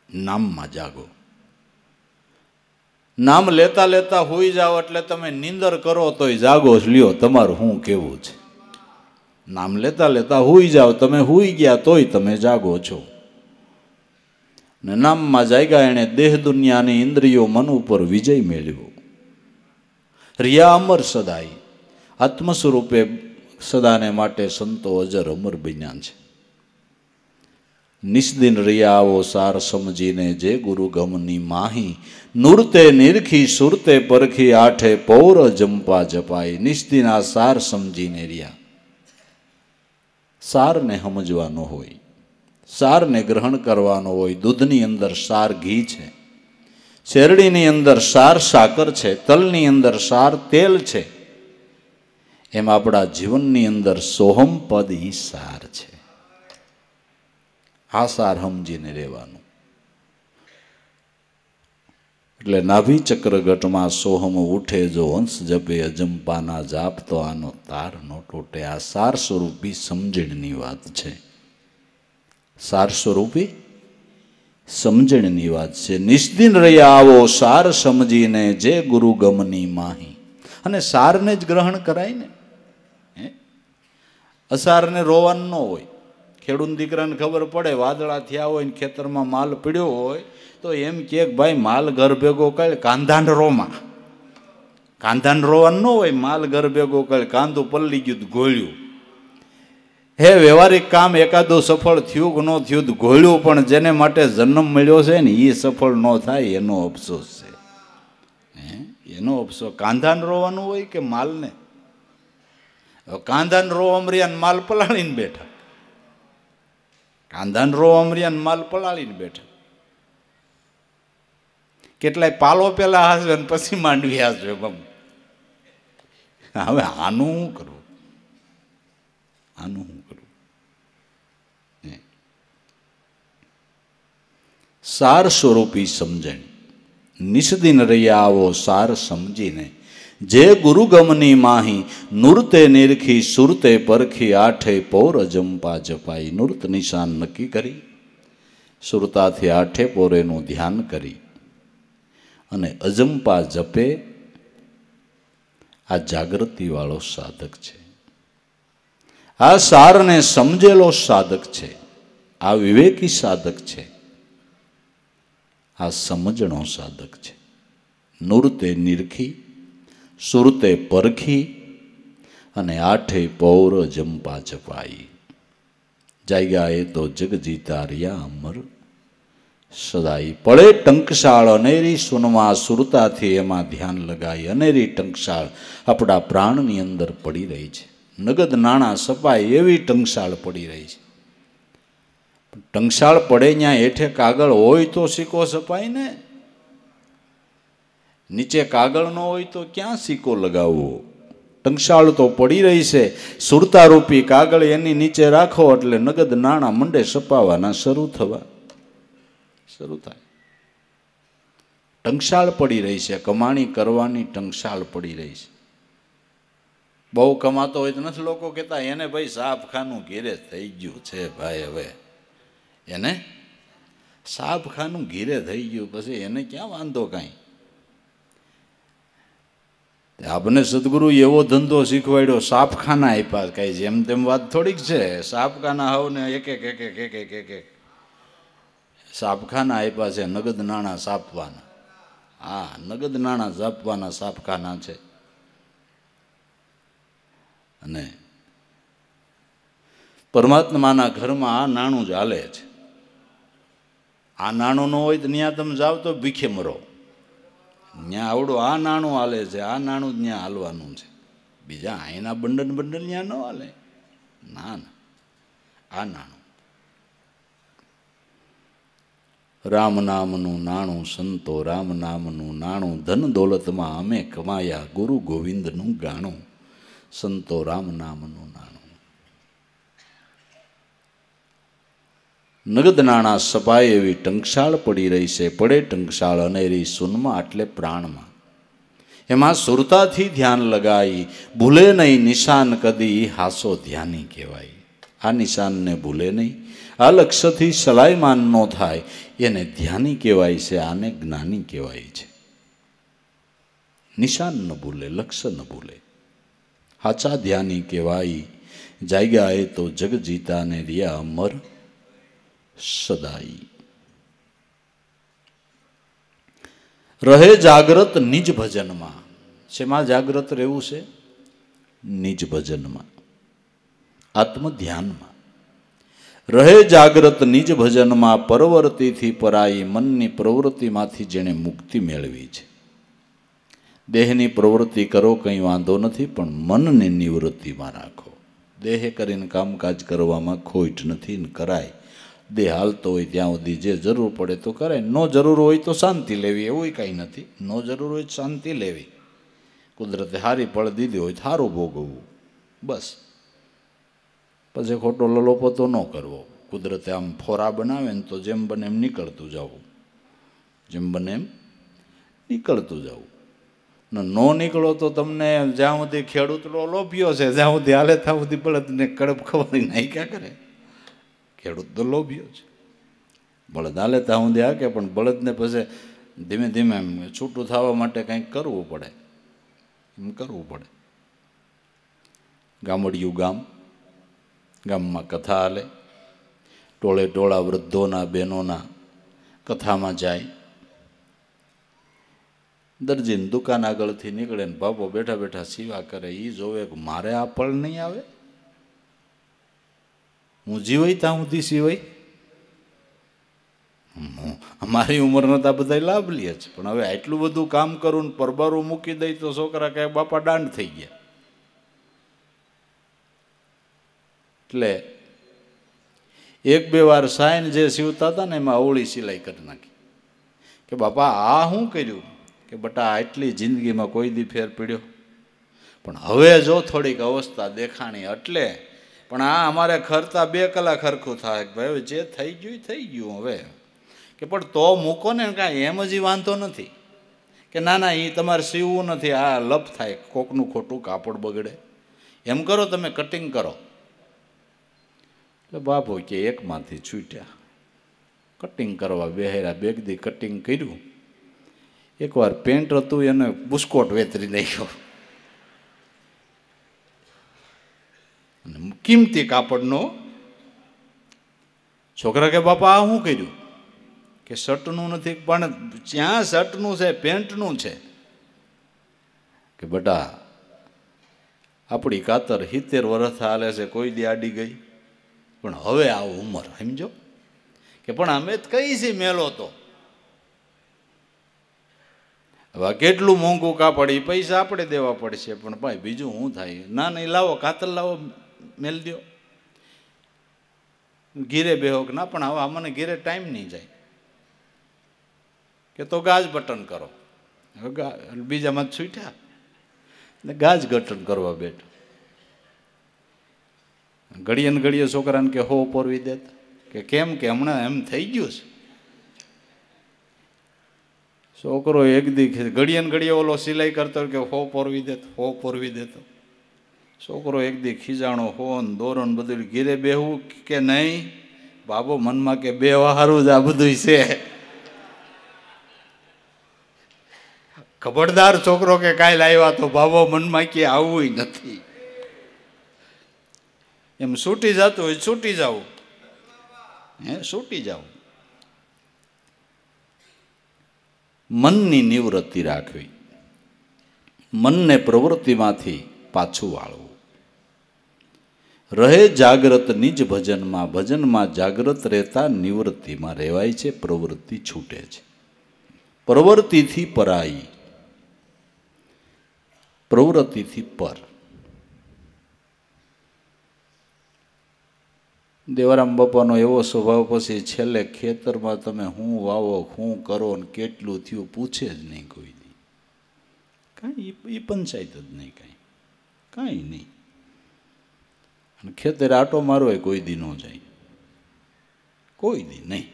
Speaker 1: નામમાં જાગો. નામ લેતા લેતા હોઈ જાઓ એટલે તમે નીંદર કરો તોય જાગો જ લ્યો. તમારું શું કેવું છે? નામ લેતા લેતા હોઈ જાઓ, તમે હોઈ ગયા તોય તમે જાગો છો. ને નામમાં જાગ્યા એણે દેહ દુનિયાની ઇન્દ્રિયો મન ઉપર વિજય મેળવ્યો. રિયા અમર સદાય. આત્મ સ્વરૂપે સદાને માટે સંતો અજર અમર બન્યા છે. નિસ્દિન રિયા આવો સાર સમજીને જે ગુરુ ગમની માહી. નૂરતે નિરખી સુરતે પરખી આઠે પૌર જંપા જપાઈ. નિસ્દિન આ સાર સમજીને રિયા. સારને સમજવાનો હોય, સારને ગ્રહણ કરવાનો હોય. દૂધની અંદર સાર ઘી છે, શેરડીની અંદર સાર સાકર છે, તલની અંદર સાર તેલ છે. એમ આપણા જીવનની અંદર સોહમ પદ ઈ સાર છે. આ સાર સમજીને રહેવાનું. એટલે નાભી ચક્ર ગટમાં સોહમ ઉઠે જો અંશ જપે અજંપાના જાપ તો આનો તાર નો તૂટે. આ સાર સ્વરૂપી સમજણની વાત છે. સાર સ્વરૂપી સમજણની વાત છે. નિસ્દિન રહ્યા આવો સાર સમજીને જે ગુરુ ગમની માહી. અને સારને જ ગ્રહણ કરાય ને. અસારને રોવાનું ન હોય. ખેડૂત દીકરાને ખબર પડે વાદળા થયા હોય ને ખેતરમાં માલ પીડ્યો હોય તો એમ કે ભાઈ માલ ઘર ભેગો કર, કાંધાને રોમાં. કાંધાને રોવાનું ન હોય. માલ ઘર ભેગો કર, કાંધું પલ્લી ગયું ઘોળ્યું. હે વ્યવહારિક કામ એકાદું સફળ થયું કે ન થયું ઘોળ્યું, પણ જેને માટે જન્મ મળ્યો છે ને એ સફળ ન થાય એનો અફસોસ છે. એનો અફસોસ. કાંધાને રોવાનું હોય કે માલને? કાંધાને રો અમરિયાને માલ પલાળીને બેઠા. કાંધાને રો અમરિયાને માલ પલાળીને બેઠા. કેટલાય પાલો પેલા હાસવે ને પછી માંડવી હાસવે. હવે આનું શું કરવું? આનું શું કરવું? સાર સ્વરૂપી સમજણ. નિસ્દિન રહ્યા આવો સાર સમજીને જે ગુરુગમની માહી. નૂરતે નિરખી સુરતે પરખી આઠે પૌર અજંપા જપાઈ. નૂર્ત નિશાન નક્કી કરી સુરતાથી આઠે પોરેનું ધ્યાન કરી અને અજંપા જપે. આ જાગૃતિ વાળો સાધક છે. આ સારને સમજેલો સાધક છે. આ વિવેકી સાધક છે. આ સમજણો સાધક છે. નૂરતે નિરખી સુરતે પરખી અને આઠે પૌર જંપા જપાઈ. જાગ્યા એ તો જગ જીતા રહ્યા અમર સદાઈ. પડે ટંકશાળ અનેરી સુનમાં સુરતાથી એમાં ધ્યાન લગાઈ. અનેરી ટંકશાળ આપણા પ્રાણની અંદર પડી રહી છે. નગદ નાણાં સપાય એવી ટંકશાળ પડી રહી છે. ટંકશાળ પડે ત્યાં હેઠે કાગળ હોય તો સિક્કો સપાય ને. નીચે કાગળ ન હોય તો ક્યાં સિક્કો લગાવવો? ટંકશાળ તો પડી રહી છે. સુરતારૂપી કાગળ એની નીચે રાખો એટલે નગદ નાણાં મંડે સપાવાના શરૂ થાય. ટંકશાળ પડી રહી છે. કમાણી કરવાની ટંકશાળ પડી રહી છે. બહુ કમાતો હોય તો નથી લોકો કહેતા એને ભાઈ સાફખાનું ઘેરે થઈ ગયું છે. ભાઈ હવે એને સાફખાનું ઘેરે થઈ ગયું પછી એને ક્યાં વાંધો કાંઈ. આપને સદગુરુ એવો ધંધો શીખવાડ્યો, સાપખાના આપ્યા. કઈ જેમ તેમ વાત થોડીક છે. સાપખાના હવને એક એક એક એક એક એક એક એક સાપખાના આપ્યા છે. નગદ નાણાં સાપવાના. હા, નગદ નાણાં સાપવાના સાપખાના છે. અને પરમાત્માના ઘરમાં આ નાણું જ હાલે છે. આ નાણું ન હોય તો ત્યાં તમે જાઓ તો ભીખે મરો. ત્યાં આવડું આ નાણું હાલે છે. આ નાણું જ ત્યાં હાલવાનું છે. બીજા અહીંના બંડલ બંડલ ત્યાં ન હાલે. ના ના, આ નાણું રામ નામનું નાણું સંતો, રામ નામનું નાણું ધન દોલતમાં અમે કમાયા, ગુરુ ગોવિંદનું ગાણું સંતો રામ નામનું નાણું. નગદ નાણાં સપાય એવી ટંકશાળ પડી રહી છે. પડે ટંકશાળ અનેરી સુનમાં આટલે પ્રાણમાં. એમાં સુરતાથી ધ્યાન લગાઈ, ભૂલે નહીં નિશાન કદી, હાસો ધ્યાની કહેવાય. આ નિશાનને ભૂલે નહીં, આ લક્ષ્યથી સલાયમાન ન થાય, એને ધ્યાની કહેવાય છે. આને જ્ઞાની કહેવાય છે. નિશાન ન ભૂલે, લક્ષ્ય ન ભૂલે, હાચા ધ્યાની કહેવાય. જાગ્યા એ તો જગ જીતાને રહ્યા અમર સદાઈ. રહે જાગ્રત નિજ ભજનમાં. શેમાં જાગ્રત રહેવું છે? નિજ ભજનમાં, આત્મ ધ્યાનમાં. રહે જાગ્રત નિજ ભજનમાં, પરવર્તીથી પરાઈ. મનની પ્રવૃત્તિમાંથી જેણે મુક્તિ મેળવી છે. દેહની પ્રવૃત્તિ કરો કંઈ વાંધો નથી, પણ મનને નિવૃત્તિમાં રાખો. દેહે કરીને કામકાજ કરવામાં ખોટ નથી ને કરાય. દેહ હાલતો હોય ત્યાં સુધી જે જરૂર પડે તો કરાય. ન જરૂર હોય તો શાંતિ લેવી, એવું કાંઈ નથી. ન જરૂર હોય તો શાંતિ લેવી. કુદરતે સારી ફળ દીધી હોય તો સારું ભોગવવું, બસ. પછી ખોટો લલોપતો ન કરવો. કુદરતે આમ ફોરા બનાવે ને તો જેમ બને એમ નીકળતું જવું, જેમ બને એમ નીકળતું જવું. ન નીકળો તો તમને જ્યાં સુધી ખેડૂત લોભ્યો છે, જ્યાં સુધી હાલે ત્યાં સુધી બળદને કડપ ખવડી નાખ્યા કરે. ખેડૂત તો લોભ્યો છે. બળદ હાલે ત્યાં સુધી હાકે, પણ બળદને પછી ધીમે ધીમે એમ છૂટું થવા માટે કંઈક કરવું પડે, એમ કરવું પડે. ગામડિયું ગામ, ગામમાં કથા હાલે, ટોળે ટોળા વૃદ્ધોના બહેનોના કથામાં જાય. દરજીની દુકાન આગળથી નીકળે ને બાપો બેઠા બેઠા સેવા કરે. એ જોવે કે મારે આ પળ નહીં આવે, હું જીવાય ત્યાં સુધી સિવાય. અમારી ઉંમરના તો બધા લાભ લે છે, પણ હવે આટલું બધું કામ કરું ને પરબારું મૂકી દઈ તો છોકરા કહે બાપા દાંડ થઈ ગયા. એટલે એક બે વાર સાઈન જે સીવતા હતા ને એમાં અવળી સિલાઈ કરી નાખી કે બાપા આ શું કર્યું? કે બટા આટલી જિંદગીમાં કોઈ દી ફેર પડ્યો, પણ હવે જો થોડીક અવસ્થા દેખાણી એટલે. પણ આ અમારે ખરતા 2 કલાક હરખું થાય કે ભાઈ જે થઈ ગયું થઈ ગયું હવે. કે પણ તો મૂકો ને કાંઈ એમ જ વાંધો નથી. કે ના ના એ તમારે સીવવું નથી, આ લપ થાય, કોકનું ખોટું કાપડ બગડે. એમ કરો તમે કટિંગ કરો. એટલે બાપુ કે એકમાંથી છૂટ્યા, કટિંગ કરવા બેહેરા. બેગદી કટિંગ કર્યું. એકવાર પેન્ટ હતું એને બુસ્કોટ વેતરી નાખ્યો. કિંમતી કાપડનો. છોકરા કે બાપા આ શું કર્યું? કે શર્ટનું નથી, પણ જ્યાં શર્ટનું છે પેન્ટનું છે. કે બટા આપણી કાતર 70 વર્ષ હાલે છે, કોઈ દી આડી ગઈ? પણ હવે આ ઉંમર સમજો. કે પણ અમે જ કઈ છે મેલો તો. હવે કેટલું મોંઘું કાપડ, એ પૈસા આપણે દેવા પડશે, પણ ભાઈ બીજું શું થાય? ના નહીં લાવો, કાતર લાવો, મેલ દો. ઘીરે બેહો કે ના, પણ હવે અમને ઘીરે ટાઈમ નહીં જાય. કે તો ગાજ બટન કરો. બીજામાં છૂટ્યા ને ગાજ બટન કરવા બેઠો. ઘડીએ ને ઘડીએ છોકરાને કે હો પોરવી દેતા. કે કેમ? કે હમણાં એમ થઈ ગયું છે. છોકરો એક દી ઘડીએ ને ઘડીએ ઓલો સિલાઈ કરતો કે હો પોરવી દેતો, હો પોરવી દેતો. છોકરો એક દી ખીજાણો, હોન દોરણ બધું. ઘીરે બેહવું કે નહીં બાબો? મનમાં કે બે હારું જ આ બધું છે. ખબરદાર છોકરો કે કાંઈ લાવ્યા તો ભાવો મનમાં કે આવવું નથી. એમ છૂટી જતું હોય છૂટી જાવ, છૂટી જાવ. મનની નિવૃત્તિ રાખવી, મનને પ્રવૃત્તિમાંથી પાછું વાળવું. રહે જાગ્રત નિજ ભજનમાં, ભજનમાં જાગ્રત રહેતા નિવૃત્તિમાં રહેવાય છે, પ્રવૃત્તિ છૂટે છે. પ્રવૃત્તિથી પરાઈ, પ્રવૃત્તિથી પર. દેવારામ બાપાનો એવો સ્વભાવ, પછી છેલ્લે ખેતરમાં તમે શું વાવો, શું કરો ને કેટલું થયું પૂછે જ નહીં કોઈ દી. કાંઈ એ પંચાયત જ નહીં, કાંઈ નહીં. અને ખેતરે આટો મારો હોય કોઈ દી ન જાય, કોઈ દી નહીં.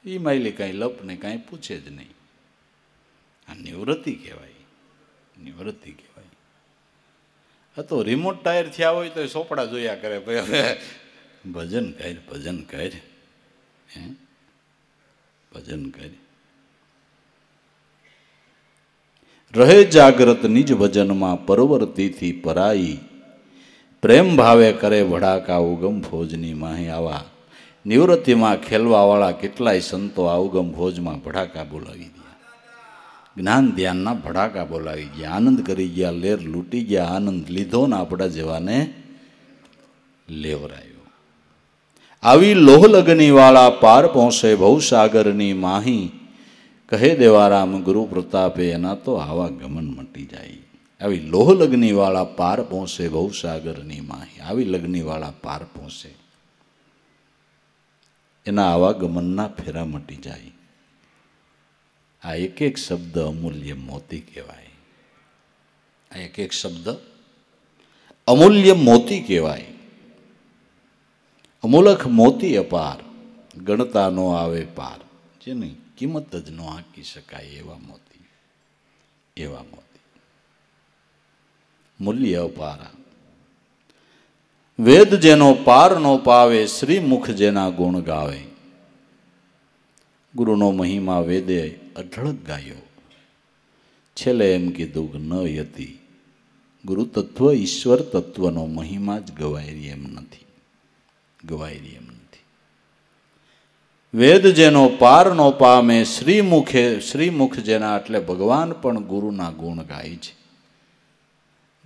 Speaker 1: એ માયલી કાંઈ લપ ને કાંઈ પૂછે જ નહીં. આ નિવૃત્તિ કહેવાય, નિવૃત્તિ કહેવાય. આ તો રિમોટ ટાયર થયા હોય તો સોપડા જોયા કરે, ભાઈ હવે ભજન કર, ભજન કર, ભજન કર. રહે જાગ્રત નિજ ભજનમાં, પરવર્તીથી પરાઈ. પ્રેમ ભાવે કરે ભડાકા ઉગમ ફોજની માહી. આવા નિવૃત્તિમાં ખેલવાવાળા કેટલાય સંતો આ ઉગમ ફોજમાં ભડાકા બોલાવી દે, જ્ઞાન ધ્યાનના ભડાકા બોલાવી ગયા, આનંદ કરી ગયા, લેર લૂંટી ગયા. આનંદ લીધો ને આપણા જેવાને લેવરાયો. આવી લોહ લગની વાળા પાર પહોંચે ભવસાગરની માહી. કહે દેવારામ ગુરુ પ્રતાપે, એના તો આવા ગમન મટી જાય. આવી લોહ લગ્ની વાળા પાર પહોંચે ભવસાગરની માહી. આવી લગ્ની વાળા પાર પહોંચે, એના આવા ગમનના ફેરા મટી જાય. આ એક એક શબ્દ અમૂલ્ય મોતી કહેવાય. આ એક એક શબ્દ અમૂલ્ય મોતી કહેવાય. અમૂલક મોતી અપાર, ગણતા નો આવે પાર. જેની કિંમત જ ન આંકી શકાય એવા મોતી, એવા મોતી. મૂલ્ય અપારા. વેદ જેનો પાર નો પાવે, શ્રી મુખ જેના ગુણ ગાવે. ગુરુનો મહિમા વેદે અઢળક ગાયો. છેલ્લે એમ કીધું કે ન યતિ. ગુરુ તત્વ ઈશ્વર તત્વનો મહિમા જ ગવાય એમ નથી, ગવાય એમ નથી. વેદ જેનો પાર નો પામે, શ્રીમુખ જેના, એટલે ભગવાન પણ ગુરુના ગુણ ગાય છે.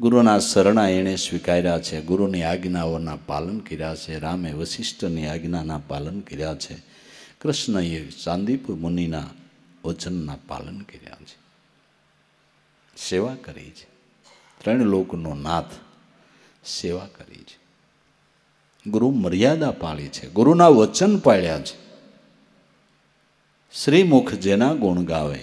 Speaker 1: ગુરુના શરણા એણે સ્વીકાર્યા છે, ગુરુની આજ્ઞાઓના પાલન કર્યા છે. રામે વશિષ્ઠની આજ્ઞાના પાલન કર્યા છે, કૃષ્ણએ ચાંદીપુર મુનિના વચનના પાલન કર્યા છે. સેવા કરી છે, ત્રણ લોકનો નાથ, સેવા કરી છે. ગુરુ મર્યાદા પાળી છે, ગુરુના વચન પાળ્યા છે. શ્રીમુખ જેના ગુણ ગાવે.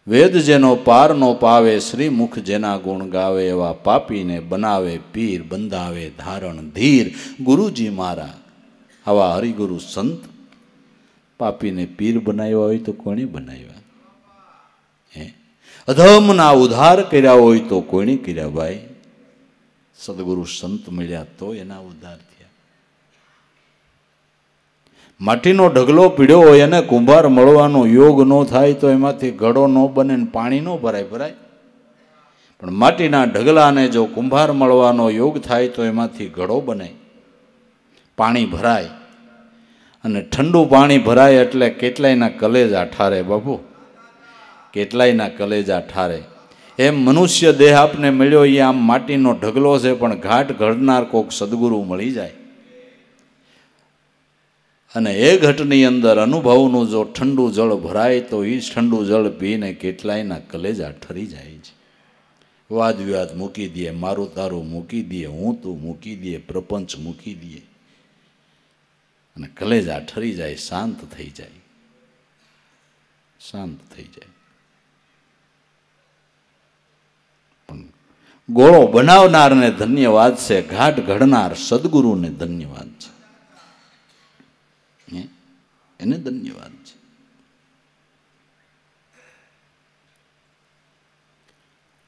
Speaker 1: વેદ જેનો પાર નો પાવે, શ્રીમુખ જેના ગુણ ગાવે. એવા પાપીને બનાવે પીર, બંધાવે ધારણ ધીર. ગુરુજી મારા આવા હરિગુરુ સંત પાપીને પીર બનાવ્યા હોય તો કોણે બનાવ્યા? અધમના ઉદ્ધાર કર્યા હોય તો કોણે કર્યા? ભાઈ, સદગુરુ સંત મળ્યા તો એના ઉદ્ધાર થયા. માટીનો ઢગલો પીડ્યો હોય અને કુંભાર મળવાનો યોગ ન થાય તો એમાંથી ઘડો ન બને ને પાણી ન ભરાય. પણ માટીના ઢગલાને જો કુંભાર મળવાનો યોગ થાય તો એમાંથી ઘડો બને, પાણી ભરાય. અને ઠંડુ પાણી ભરાય એટલે કેટલાયના કલેજા ઠારે બાપુ, કેટલાયના કલેજા ઠારે. એમ મનુષ્ય દેહ આપને મળ્યો એ આમ માટીનો ઢગલો છે, પણ ઘાટ ઘડનાર કોક સદગુરુ મળી જાય અને એ ઘટની અંદર અનુભવનું જો ઠંડુ જળ ભરાય તો એ ઠંડુ જળ પીને કેટલાયના કલેજા ઠરી જાય છે. વાદ વિવાદ મૂકી દે, મારું તારું મૂકી દે, હું તું મૂકી દે, પ્રપંચ મૂકી દે અને કલેજા ઠરી જાય, શાંત થઈ જાય, શાંત થઈ જાય. પણ ગોળો બનાવનારને ધન્યવાદ છે, ઘાટ ઘડનાર સદગુરુને ધન્યવાદ છે, એને ધન્યવાદ છે.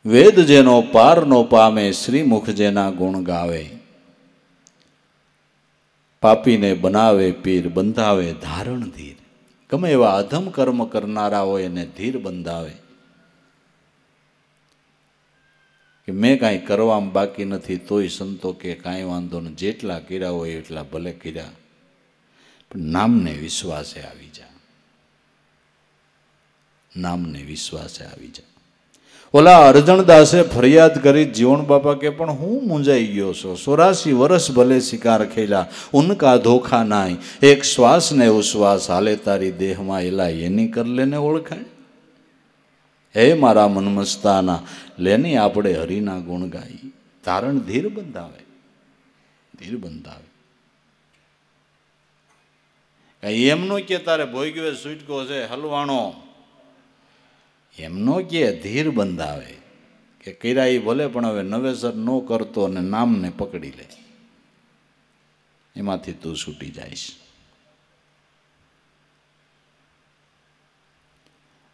Speaker 1: વેદ જેનો પાર નો પામે, શ્રીમુખ જેના ગુણ ગાવે. પાપીને બનાવે પીર, બંધાવે ધારણ ધીર. ગમે એવા અધમ કર્મ કરનારા હોય એને ધીર બંધાવે કે મેં કાંઈ કરવામાં બાકી નથી, તોય સંતો કે કાંઈ વાંધો નહીં, જેટલા કર્યા હોય એટલા ભલે કર્યા, પણ નામને વિશ્વાસે આવી જા, નામને વિશ્વાસે આવી જા. ઓલા અરજણદાસે ફરિયાદ કરી, જીવણ બાપા કે પણ હું મૂંઝાઈ ગયો છો, 84 વર્ષ ભલે શિકાર ખેલા, ઉનકા ધોખા નાય, એક શ્વાસ ને ઉશ્વાસ હાલે તારી દેહમાં, એલા એની કર લેને ઓળખાય. હે મારા મનમસ્તાના, લેની આપણે હરિના ગુણ ગાઈ. ધારણ ધીર બંધાવે, ધીર બંધાવે. એમનો કે તારે ભોગવે છૂટકો છે હલવાણો, એમનો કે ધીર બંધાવે કે કર્યા એ ભલે, પણ હવે નવેસર ન કરતો અને નામને પકડી લે, એમાંથી તું છૂટી જઈશ.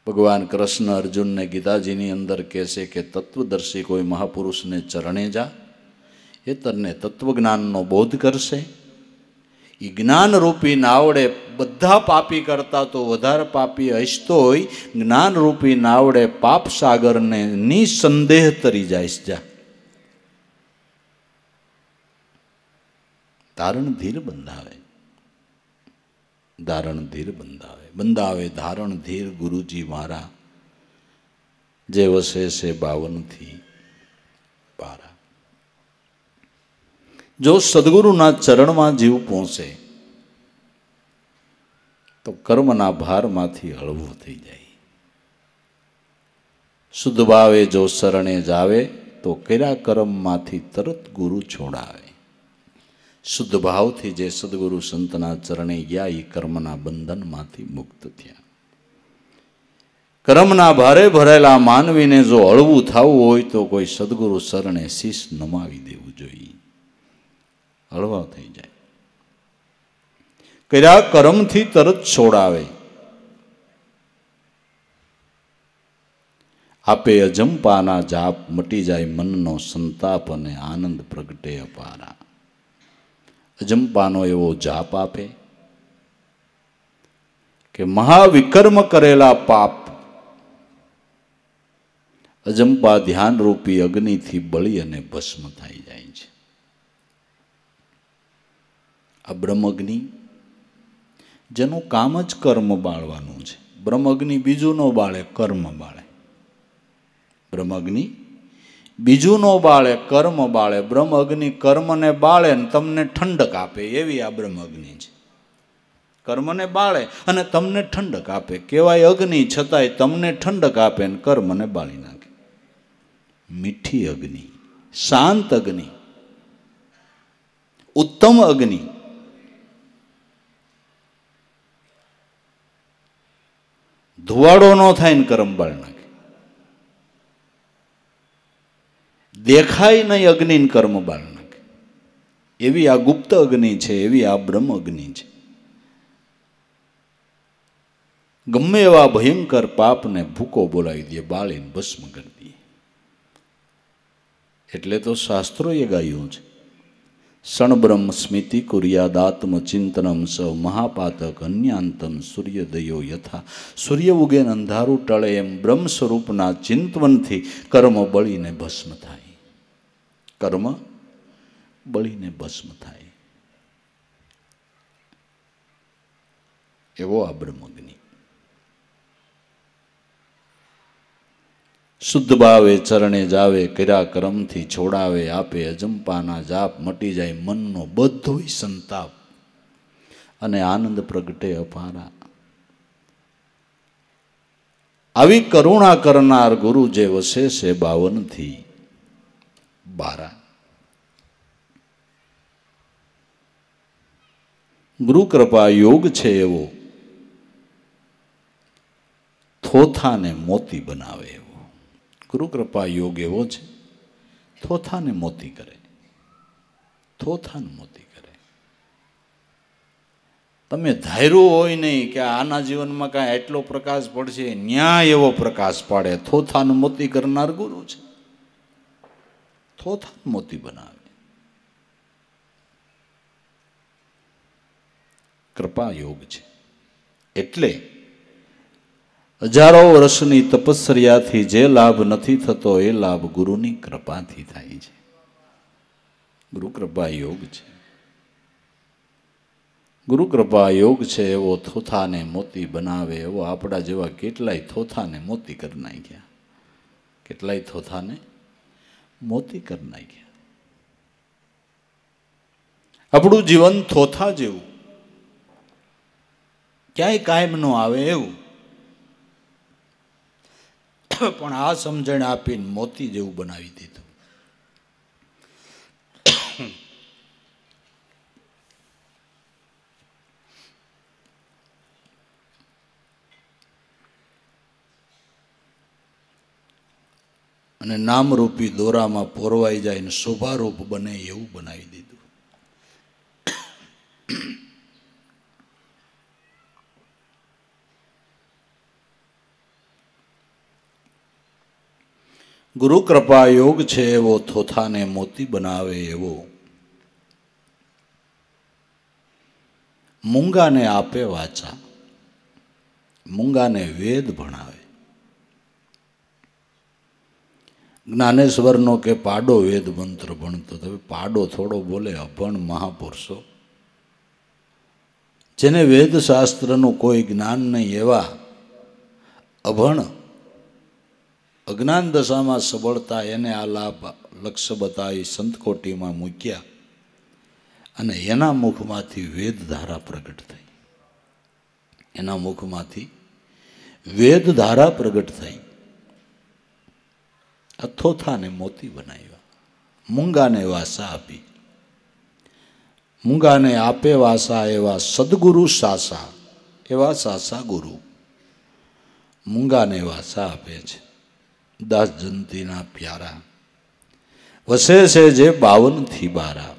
Speaker 1: ભગવાન કૃષ્ણ અર્જુનને ગીતાજીની અંદર કહેશે કે તત્વદર્શી કોઈ મહાપુરુષને ચરણે જા, એ તને તત્વજ્ઞાનનો બોધ કરશે. એ જ્ઞાનરૂપી નાવડે બધા પાપી કરતા તો વધારે પાપી હસતો હોય, જ્ઞાનરૂપી નાવડે પાપ સાગરને નિસંદેહ તરી જાય. જા ધારણ ધીર બંધાવે, ધારણ ધીર બંધાવે, બંધાવે ધારણ ધીર ગુરુજી મારા, જે વસે છે 52 પારા. જો સદગુરુના ચરણમાં જીવ પહોંચે તો કર્મના ભારમાંથી હળવું થઈ જાય. શુદ્ધ ભાવે જો શરણે જાવે તો કર્યા કર્મમાંથી તરત ગુરુ છોડાવે. શુદ્ધ ભાવથી જે સદગુરુ સંતના ચરણે ગયા એ કર્મના બંધનમાંથી મુક્ત થયા. કર્મના ભારે ભરેલા માનવીને જો હળવું થવું હોય તો કોઈ સદગુરુ શરણે શીશ નમાવી દેવું જોઈએ, હળવા થઈ જાય. કર્યા કર્મથી તરત છોડાવે. આપે અજંપાના જાપ મટી જાય મનનો સંતાપ અને આનંદ પ્રગટે અપારા. અજંપાનો એવો જાપ આપે કે મહાવિકર્મ કરેલા પાપ અજંપા ધ્યાનરૂપી અગ્નિથી બળી અને ભસ્મ થઈ જાય છે. આ બ્રહ્મઅગ્નિ જેનું કામ જ કર્મ બાળવાનું છે. બ્રહ્મઅગ્નિ બીજું ન બાળે, કર્મ બાળે. બ્રહ્મઅગ્નિ બીજું ન બાળે, કર્મ બાળે. બ્રહ્મઅગ્નિ કર્મને બાળે ને તમને ઠંડક આપે, એવી આ બ્રહ્મઅગ્નિ છે. કર્મને બાળે અને તમને ઠંડક આપે. કહેવાય અગ્નિ, છતાંય તમને ઠંડક આપે ને કર્મને બાળી નાખે. મીઠી અગ્નિ, શાંત અગ્નિ, ઉત્તમ અગ્નિ. ધુવાડો ન થાય ને કર્મ બાળી નાખે. દેખાય નહીં અગ્નિ ને કર્મ બાળી નાખે. એવી આ ગુપ્ત અગ્નિ છે, એવી આ બ્રહ્મ અગ્નિ છે. ગમે એવા ભયંકર પાપને ભૂકો બોલાવી દે, બાળીને ભસ્મ કરી દે. એટલે તો શાસ્ત્રોએ ગાયું છે, ક્ષણબ્રહ્મ સ્મૃતિ કુર્યાદાત્મ ચિંતનમ સ મહાપાતક અન્યાંતમ સૂર્યદયો યથા. સૂર્ય ઉગે ને અંધારું ટળે એમ બ્રહ્મ સ્વરૂપના ચિંતવનથી કર્મ બળીને ભસ્મ થાય. કર્મ બળીને ભસ્મ થાય. એવો આ બ્રહ્મઅગ્નિ. શુદ્ધ ભાવે ચરણે જાવે, કર્યા કર્મથી છોડાવે. આપે અજંપાના જાપ મટી જાય મનનો બધોય સંતાપ અને આનંદ પ્રગટે અપારા. આવી કરુણા કરનાર ગુરુ જે વસે છે 52 પારા. ગુરુ કૃપા યોગ છે એવો થોથાને મોતી બનાવે. ગુરુ કૃપા યોગ એવો છે, થોથાને મોતી કરે, થોથાને મોતી કરે. તમે ધાર્યું હોય નહીં કે આના જીવનમાં કાંઈ એટલો પ્રકાશ પડશે, ન્યાય એવો પ્રકાશ પાડે. થોથાને મોતી કરનાર ગુરુ છે, થોથાને મોતી બનાવે. કૃપા યોગ છે. એટલે હજારો વર્ષની તપસ્યાથી જે લાભ નથી થતો એ લાભ ગુરુની કૃપાથી થાય છે. ગુરુ કૃપા યોગ છે. ગુરુ કૃપા યોગ છે એવો થોથાને મોતી બનાવે એવો આપણા જેવા કેટલાય થોથાને મોતી કરી નાખ્યા. કેટલાય થોથાને મોતી કરી નાખ્યા. આપણું જીવન થોથા જેવું, ક્યાંય કાયમ ન આવે એવું, પણ આ સમજણ આપીને મોતી જેવું બનાવી દીધું. અને નામરૂપી દોરામાં પોરવાઈ જાય ને શોભારૂપ બને એવું બનાવી દીધું. ગુરુ કૃપા યોગ છે એવો થોથાને મોતી બનાવે એવો મૂંગાને આપે વાચા, મૂંગાને વેદ ભણાવે. જ્ઞાનેશ્વરનો કે પાડો વેદ મંત્ર ભણતો, તો પાડો થોડો બોલે. અભણ મહાપુરુષો જેને વેદ શાસ્ત્રનું કોઈ જ્ઞાન નહીં એવા અભણ અજ્ઞાન દશામાં સબળતા એને આ લાભ લક્ષ્ય બતાવી સંતકોટીમાં મૂક્યા અને એના મુખમાંથી વેદધારા પ્રગટ થઈ. એના મુખમાંથી વેદધારા પ્રગટ થઈ. અથોથાને મોતી બનાવ્યા. મૂંગાને વાસા આપી. મૂંગાને આપે વાસા એવા સદગુરુ સાસા, એવા સાસા ગુરુ મૂંગાને વાસા આપે છે. દાસ જંતીના પ્યારા વસે છે જે 52 બારા.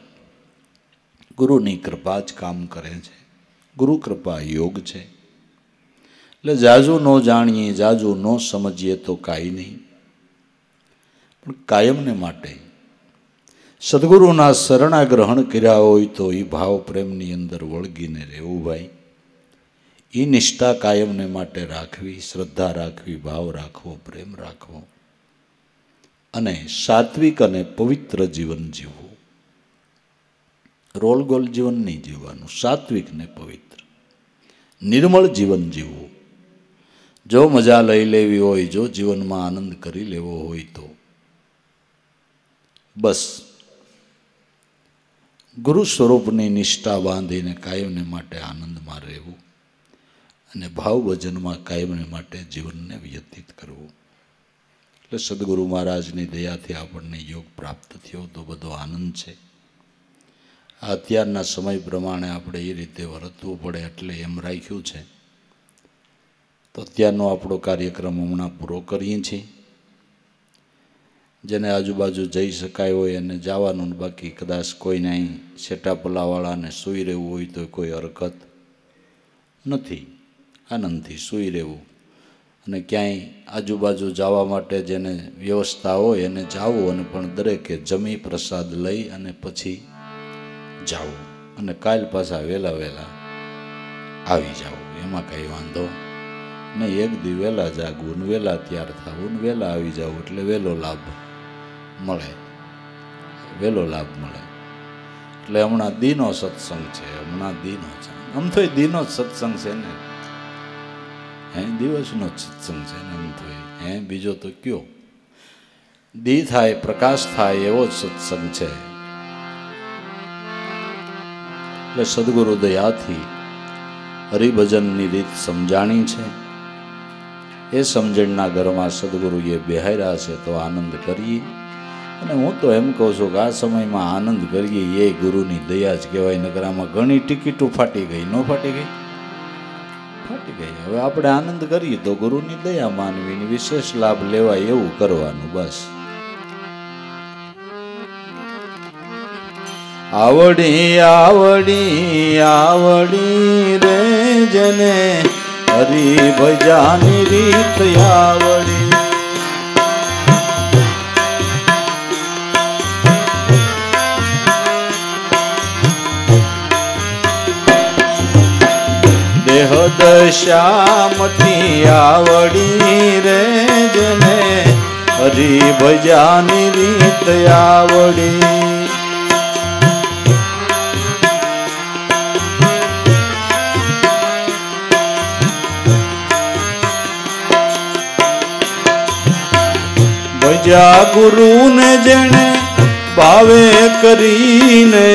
Speaker 1: ગુરુની કૃપા જ કામ કરે છે. ગુરુ કૃપા યોગ છે. એટલે જાજુ ન જાણીએ, જાજુ ન સમજીએ તો કાંઈ નહીં, પણ કાયમને માટે સદગુરુના શરણા ગ્રહણ કર્યા હોય તો એ ભાવ પ્રેમની અંદર વળગીને રહેવું. ભાઈ, એ નિષ્ઠા કાયમને માટે રાખવી, શ્રદ્ધા રાખવી, ભાવ રાખવો, પ્રેમ રાખવો અને સાત્વિક અને પવિત્ર જીવન જીવવું. રોલગોલ જીવન નહીં જીવવાનું, સાત્વિક ને પવિત્ર નિર્મળ જીવન જીવવું. જો મજા લઈ લેવી હોય, જો જીવનમાં આનંદ કરી લેવો હોય તો બસ ગુરુ સ્વરૂપની નિષ્ઠા બાંધીને કાયમને માટે આનંદમાં રહેવું અને ભાવ ભજનમાં કાયમને માટે જીવનને વ્યતીત કરવું. એટલે સદગુરુ મહારાજની દયાથી આપણને યોગ પ્રાપ્ત થયો તો બધો આનંદ છે. આ અત્યારના સમય પ્રમાણે આપણે એ રીતે વર્તવું પડે એટલે એમ રાખ્યું છે. તો અત્યારનો આપણો કાર્યક્રમ હમણાં પૂરો કરીએ છીએ. જેને આજુબાજુ જઈ શકાય હોય એને જવાનું, બાકી કદાચ કોઈને અહીં સેટાપલાવાળાને સૂઈ રહેવું હોય તો કોઈ હરકત નથી. આનંદથી સૂઈ રહેવું અને ક્યાંય આજુબાજુ જવા માટે જેને વ્યવસ્થા હોય એને જાવું, અને પણ દરેકે જમી પ્રસાદ લઈ અને પછી જાવું અને કાલ પાછા વહેલા વહેલા આવી જાવું. એમાં કંઈ વાંધો નહીં. એક દી વહેલા જાગવું ને વહેલા તૈયાર થવું ને વહેલા આવી જવું એટલે વહેલો લાભ મળે, વહેલો લાભ મળે. એટલે હમણાં દીનો સત્સંગ છે, હમણાં દીનો છે. આમ તો દીનો જ સત્સંગ છે ને, દિવસનો જ સત્સંગ છે ને. એમ તો બીજો તો કયો દી થાય પ્રકાશ થાય એવો જ સત્સંગ છે. એટલે સદગુરુ દયાથી હરિભજનની રીત સમજાણી છે. એ સમજણના ઘરમાં સદગુરુએ બેહાર્યા છે તો આનંદ કરીએ. અને હું તો એમ કહું છું કે આ સમયમાં આનંદ કરીએ એ ગુરુની દયા જ કહેવાય. નકર આમાં ઘણી ટિકિટો ફાટી ગઈ, ન ફાટી ગઈ? ફાટી ગઈ. હવે આપણે આનંદ કરીએ તો ગુરુની દયા માનવી, વિશેષ લાભ લેવાય એવું કરવાનું. બસ આવડી આવડી આવડી રે જેને હરિભજાની રીત આવડી. દેહ દશા श्यामटी आवड़ी रे जने हरि भजानी रीत आवड़ी। भजा गुरु ने जने भावे करीने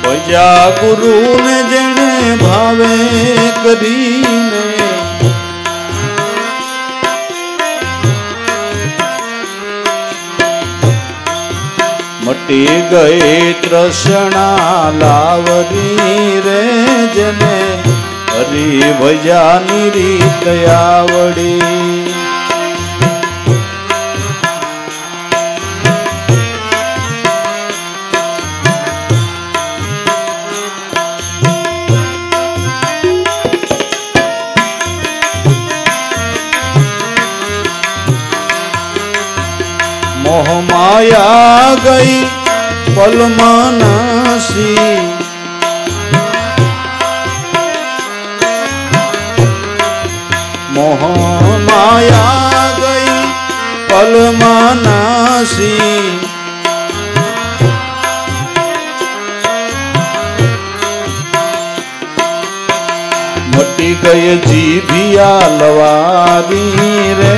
Speaker 1: भजा गुरु ने जने भावे करीने मटी गए तृष्णा लावरी रे जने हरि भजानी रीत आवड़ी। मोह माया गई पलमानसी मोह माया गई पलमानसी मटी गई जीभिया लवारी रे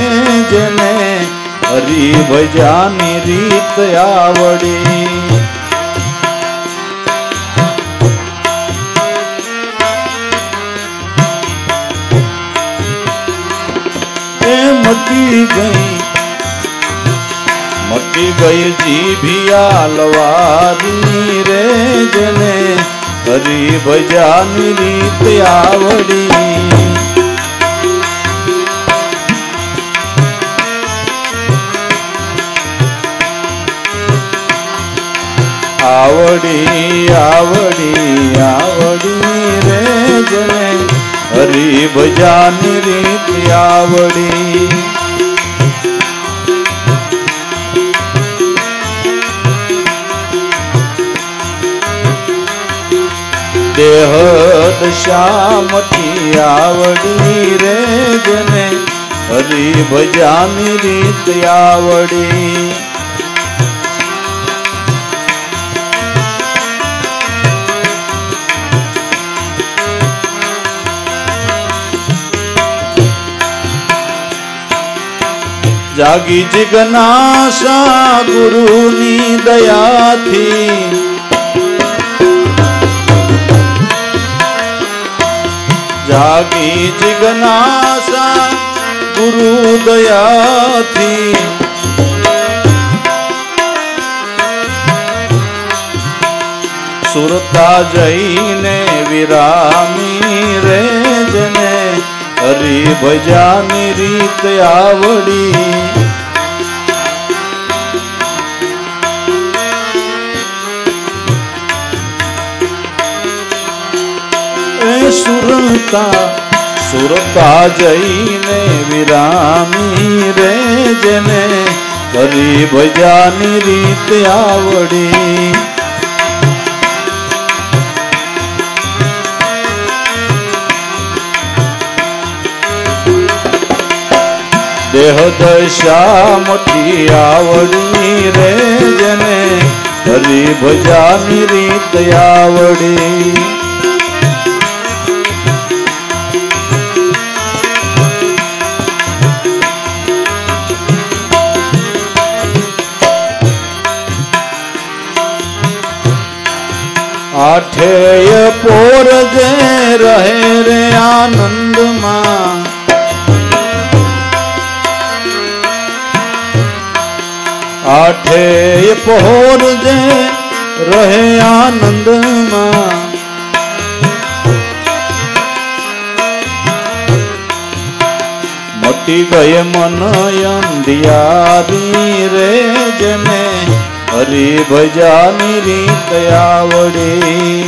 Speaker 1: जने हरि भजानी रीत आवड़ी। मटी गई जीभिया लवारी रे जने हरि भजानी रीत आवड़ी। आवड़ी आवड़ी आवड़ी रे जने हरि भजानी रीत आवड़ी। देह दशा मटी आवड़ी रे जने हरि भजानी रीत आवड़ी। जागी जिज्ञासा गुरुनी दया थी जागी जिज्ञासा गुरु दया थी। सुरता जईने विरामी रे जने हरि भजानी रीत आवड़ी। सुरता सुरता जईने विरामी रे जने हरि भजानी रीत आवड़ी। देह दशा मटी आवड़ी रे जने हरि भजानी रीत आवड़ी। आठेय पोर जे रहे रे आनंद मां आठेय पोर जे रहे आनंद मां। मटी गए मन अंधियारी रे जने हरि भजानी रीत आवड़ी।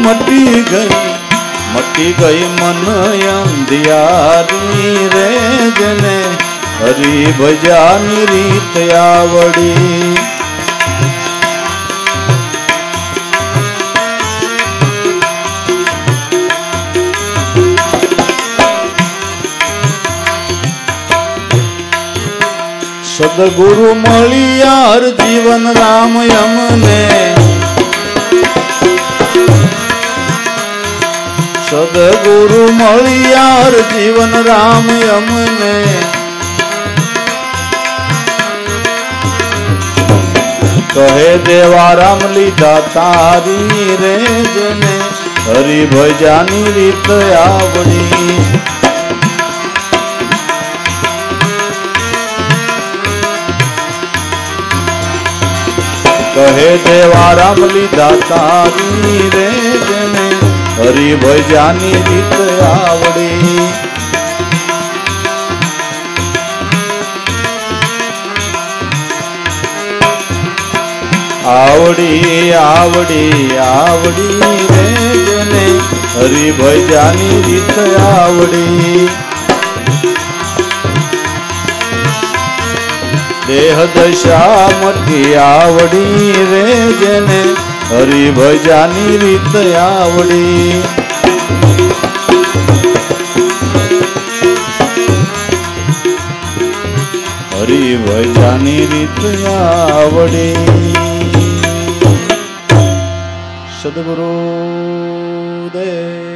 Speaker 1: मटी मटी गई मन अंधियारी रे जने हरि भजानी रीत आवड़ी। सदगुरु मलियार जीवन राम यमने, सदगुरु मलियार जीवन राम यमने। कहे देवा राम लीधा तारी रे जने हरि भजानी रीत आवड़ी। कहे देवा राम लीधा तारी रे जने हरि भजानी रीत आवड़ी। आवड़ी आवड़ी आवड़ी रे जने हरि भजानी रीत आवड़ी। देह दशा मटी आवड़ी रे जने हरि भजानी रीत आवड़ी। हरि भजानी रीत आवड़ी। सद्गुरु देव।